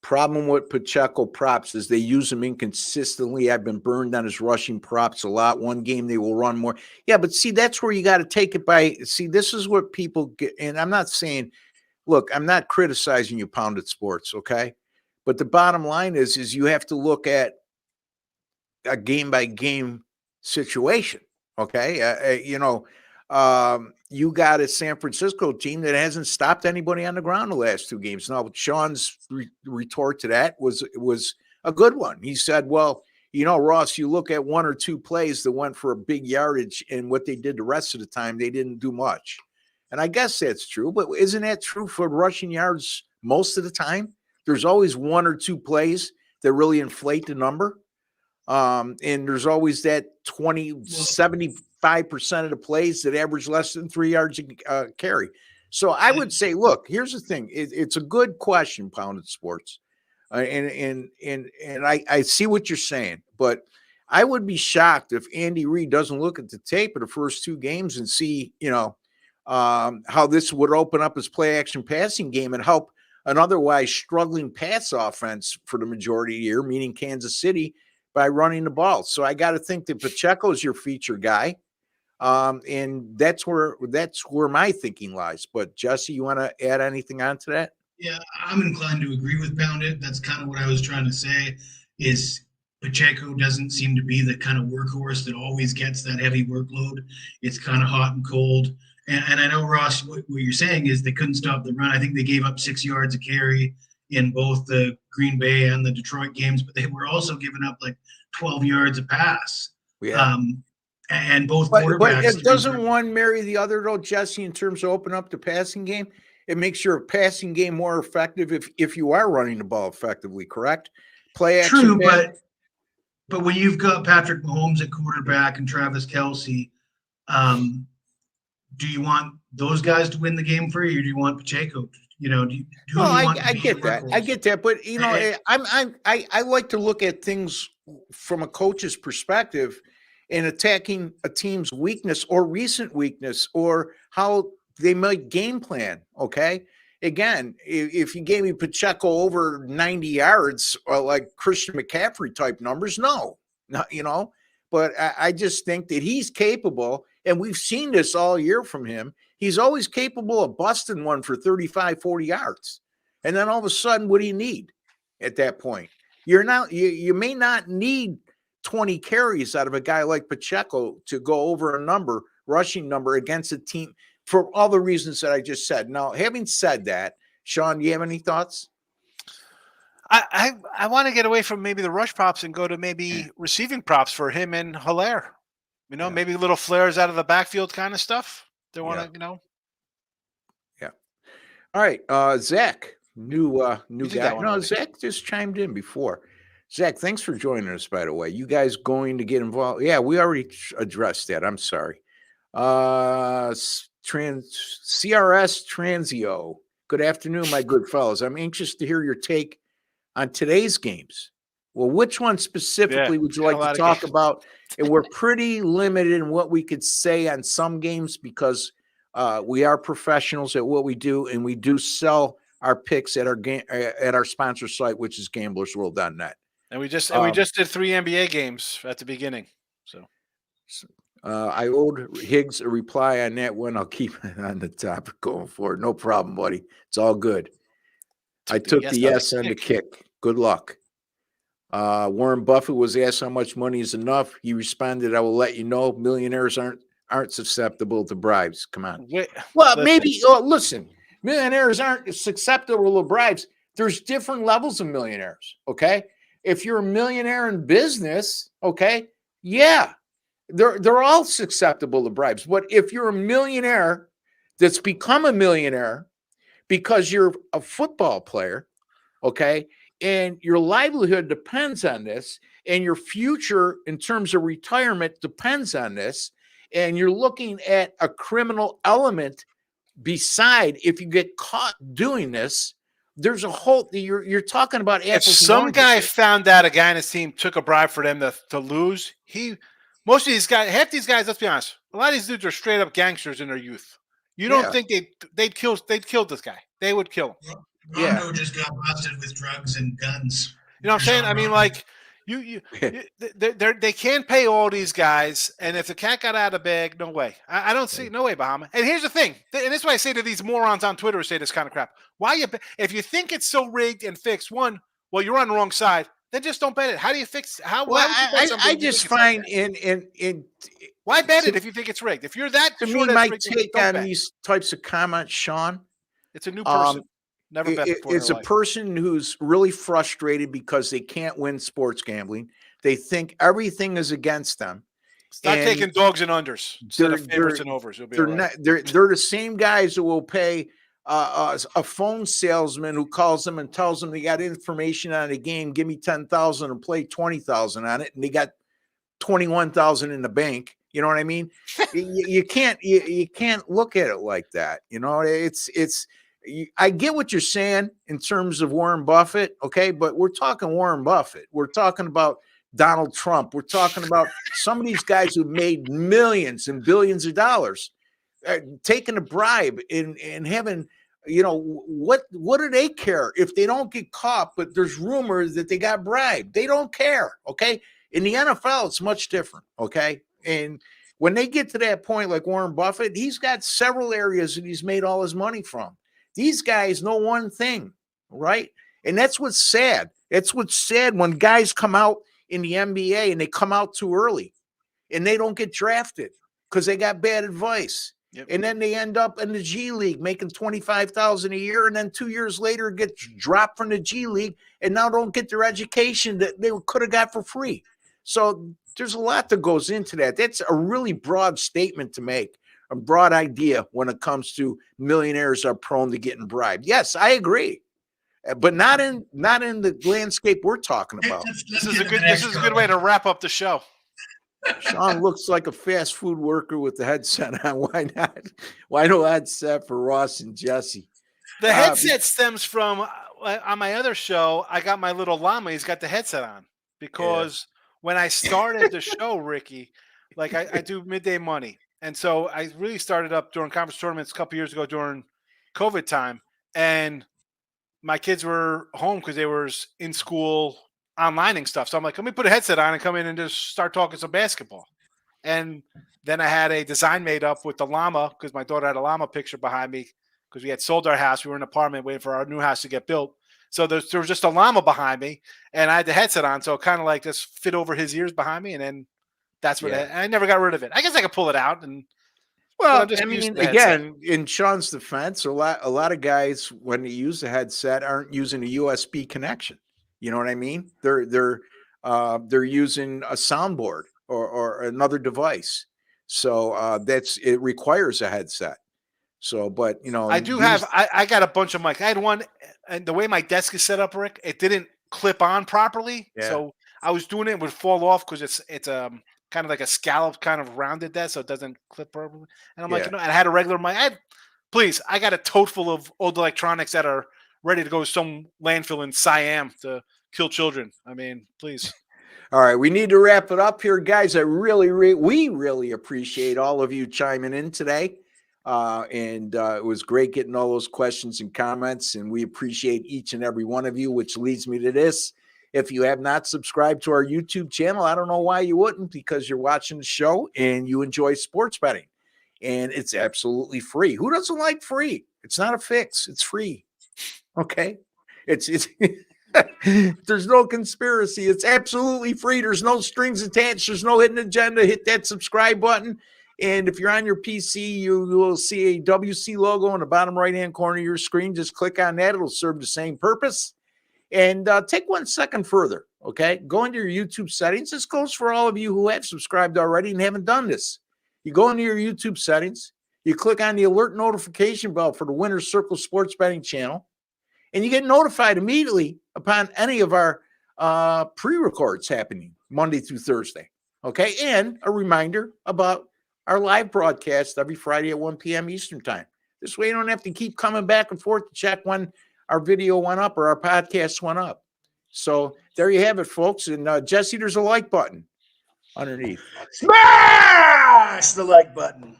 Problem with Pacheco props is they use him inconsistently. I've been burned on his rushing props a lot. One game they will run more. Yeah, but see, that's where you got to take it by. See, this is what people get. And I'm not saying, look, I'm not criticizing you, Pounded Sports, okay? But the bottom line is you have to look at a game-by-game situation, okay? You got a San Francisco team that hasn't stopped anybody on the ground the last 2 games. Now, Sean's retort to that was a good one. He said, well, Ross, you look at 1 or 2 plays that went for a big yardage, and what they did the rest of the time, they didn't do much. And I guess that's true, but isn't that true for rushing yards most of the time? There's always 1 or 2 plays that really inflate the number. And there's always that 75% of the plays that average less than 3 yards a carry. So I would say, look, here's the thing. It's a good question, Pounded Sports. And I see what you're saying, but I would be shocked if Andy Reid doesn't look at the tape of the first 2 games and see, how this would open up his play action passing game and help an otherwise struggling pass offense for the majority of the year, meaning Kansas City, by running the ball. So I got to think that Pacheco is your feature guy. And that's where my thinking lies. But Jesse, you want to add anything on to that? Yeah, I'm inclined to agree with Pounded. That's kind of what I was trying to say is Pacheco doesn't seem to be the kind of workhorse that always gets that heavy workload. It's kind of hot and cold. And I know, Ross, what you're saying is they couldn't stop the run. I think they gave up 6 yards a carry in both the Green Bay and the Detroit games, but they were also giving up like 12 yards a pass. Yeah. And both quarterbacks. But it doesn't one marry the other, though, Jesse, in terms of open up the passing game? It makes your passing game more effective if you are running the ball effectively, correct? Play action. True, but when you've got Patrick Mahomes at quarterback and Travis Kelce, do you want those guys to win the game for you, or do you want Pacheco? I get that. I get that, but I like to look at things from a coach's perspective and attacking a team's weakness or recent weakness or how they might game plan. Okay. Again, if you gave me Pacheco over 90 yards or like Christian McCaffrey type numbers, no, but I just think that he's capable, and we've seen this all year from him. He's always capable of busting one for 35, 40 yards. And then all of a sudden, what do you need at that point? You may not need 20 carries out of a guy like Pacheco to go over a rushing number against a team for all the reasons that I just said. Now, having said that, Sean, do you have any thoughts? I want to get away from maybe the rush props and go to maybe receiving props for him and Hilaire. Maybe little flares out of the backfield kind of stuff. They want to, Yeah. All right. Zach, new guy. No, Zach just chimed in before. Zach, thanks for joining us, by the way. You guys going to get involved? Yeah, we already addressed that. I'm sorry. CRS Transio. Good afternoon, my good fellows. I'm anxious to hear your take on today's games. Well, which one specifically would you like to talk about? And we're pretty limited in what we could say on some games because we are professionals at what we do, and we do sell our picks at our sponsor site, which is gamblersworld.net. And we just did 3 NBA games at the beginning. So I owed Higgs a reply on that one. I'll keep it on the topic going forward. No problem, buddy. It's all good. I took the yes on the kick. Good luck. Warren Buffett was asked how much money is enough. He responded, "I will let you know. Millionaires aren't susceptible to bribes." Come on. Listen, millionaires aren't susceptible to bribes. There's different levels of millionaires. Okay. If you're a millionaire in business, okay, yeah, they're all susceptible to bribes. But if you're a millionaire that's become a millionaire because you're a football player, okay, and your livelihood depends on this, and your future in terms of retirement depends on this, and you're looking at a criminal element beside if you get caught doing this, there's a whole you're talking about. If some guy found out a guy on his team took a bribe for them to lose, most of these guys, half these guys, let's be honest, a lot of these dudes are straight up gangsters in their youth. You don't think they'd kill this guy? They would kill him. Rondo just got busted with drugs and guns. You know what I'm saying? I mean, like they can't pay all these guys, and if the cat got out of the bag, no way. I don't see no way, Bahama. And here's the thing, and this is why I say to these morons on Twitter who say this kind of crap. If you think it's so rigged and fixed, well, you're on the wrong side. Then just don't bet it. How do you fix? I just find why bet it if you think it's rigged? If you're that, to me, my take on these types of comments, Sean, it's a new person. Never bet before. It's a person who's really frustrated because they can't win sports gambling. They think everything is against them. Start taking dogs and unders instead of favorites and overs. They're the same guys who will pay a phone salesman who calls them and tells them they got information on a game, give me 10,000 and play 20,000 on it, and they got 21,000 in the bank. You know what I mean? You can't look at it like that. You know, I get what you're saying in terms of Warren Buffett, okay, but we're talking Warren Buffett. We're talking about Donald Trump. We're talking about some of these guys who made millions and billions of dollars, taking a bribe and having, you know, what do they care if they don't get caught? But there's rumors that they got bribed. They don't care, okay? In the NFL, it's much different, okay? And when they get to that point, like Warren Buffett, he's got several areas that he's made all his money from. These guys know one thing, right? And that's what's sad. That's what's sad when guys come out in the NBA and they come out too early and they don't get drafted because they got bad advice. Yep. And then they end up in the G League making $25,000 a year, and then 2 years later get dropped from the G League and now don't get their education that they could have got for free. So there's a lot that goes into that. That's a really broad statement to make, a broad idea when it comes to millionaires are prone to getting bribed. Yes, I agree, but not in the landscape we're talking about. This is a good way to wrap up the show. Sean looks like a fast food worker with the headset on. Why not? Why no headset for Ross and Jesse? The headset stems from on my other show. I got my little llama. He's got the headset on because when I started the show, Ricky, like I do midday money. And so I really started up during conference tournaments a couple years ago during COVID time. And my kids were home because they were in school onlining stuff. So I'm like, let me put a headset on and come in and just start talking some basketball. And then I had a design made up with the llama because my daughter had a llama picture behind me because we had sold our house. We were in an apartment waiting for our new house to get built. So there was just a llama behind me and I had the headset on. So it kind of like just fit over his ears behind me. And then that's what I never got rid of it. I guess I could pull it out. And well, I mean, again, in Sean's defense, a lot of guys, when they use the headset, aren't using a USB connection. You know what I mean? They're using a soundboard or another device. So it requires a headset. So, but you know, I got a bunch of mics. I had one, and the way my desk is set up, Rick, it didn't clip on properly. Yeah. So I was doing it would fall off because it's kind of like a scallop, kind of rounded desk, so it doesn't clip properly. And I'm like, you know, and I had a regular mic. I got a tote full of old electronics that are ready to go to some landfill in Siam to kill children. I mean, please. All right, we need to wrap it up here, guys. We really appreciate all of you chiming in today. And it was great getting all those questions and comments, and we appreciate each and every one of you, which leads me to this. If you have not subscribed to our YouTube channel, I don't know why you wouldn't, because you're watching the show and you enjoy sports betting, and it's absolutely free. Who doesn't like free? It's not a fix. It's free. Okay. It's there's no conspiracy. It's absolutely free. There's no strings attached. There's no hidden agenda. Hit that subscribe button. And if you're on your PC, you will see a WC logo in the bottom right-hand corner of your screen. Just click on that. It'll serve the same purpose. And take 1 second further, okay? Go into your YouTube settings. This goes for all of you who have subscribed already and haven't done this. You go into your YouTube settings. You click on the alert notification bell for the Winner's Circle Sports Betting channel. And you get notified immediately upon any of our pre-records happening Monday through Thursday, okay? And a reminder about our live broadcast every Friday at 1 p.m. Eastern time. This way you don't have to keep coming back and forth to check when our video went up or our podcast went up. So there you have it, folks. And Jesse, there's a like button underneath. Smash the like button.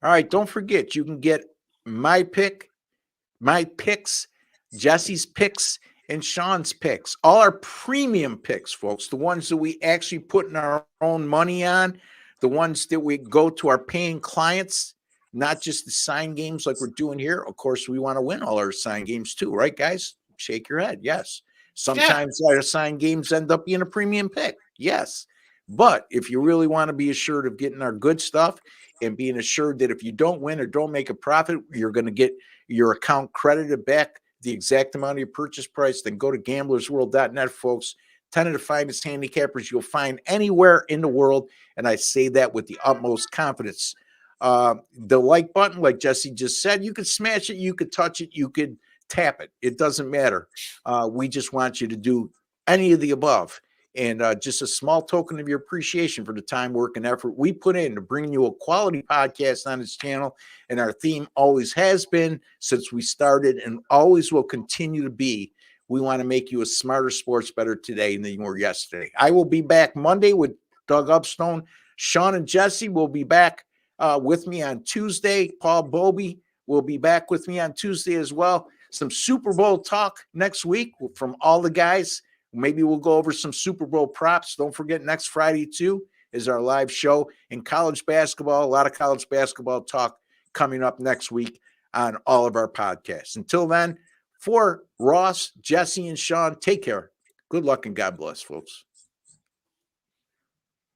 All right, don't forget, you can get my picks, Jesse's picks, and Sean's picks. All our premium picks, folks, the ones that we actually put in our own money on, the ones that we go to our paying clients, not just the sign games like we're doing here. Of course, we want to win all our sign games too, right, guys? Shake your head. Yes. Sometimes our sign games end up being a premium pick. Yes. But if you really want to be assured of getting our good stuff and being assured that if you don't win or don't make a profit, you're going to get your account credited back the exact amount of your purchase price, then go to gamblersworld.net, folks. 10 of the finest handicappers you'll find anywhere in the world. And I say that with the utmost confidence. The like button, like Jesse just said, you could smash it, you could touch it, you could tap it. It doesn't matter. We just want you to do any of the above. And just a small token of your appreciation for the time, work, and effort we put in to bring you a quality podcast on this channel. And our theme always has been, since we started, and always will continue to be, we want to make you a smarter sports better today than you were yesterday. I will be back Monday with Doug Upstone. Sean and Jesse will be back with me on Tuesday. Paul Bobby will be back with me on Tuesday as well. Some Super Bowl talk next week from all the guys. Maybe we'll go over some Super Bowl props. Don't forget, next Friday, too, is our live show. In college basketball, a lot of college basketball talk coming up next week on all of our podcasts. Until then, for Ross, Jesse, and Sean, take care. Good luck and God bless, folks.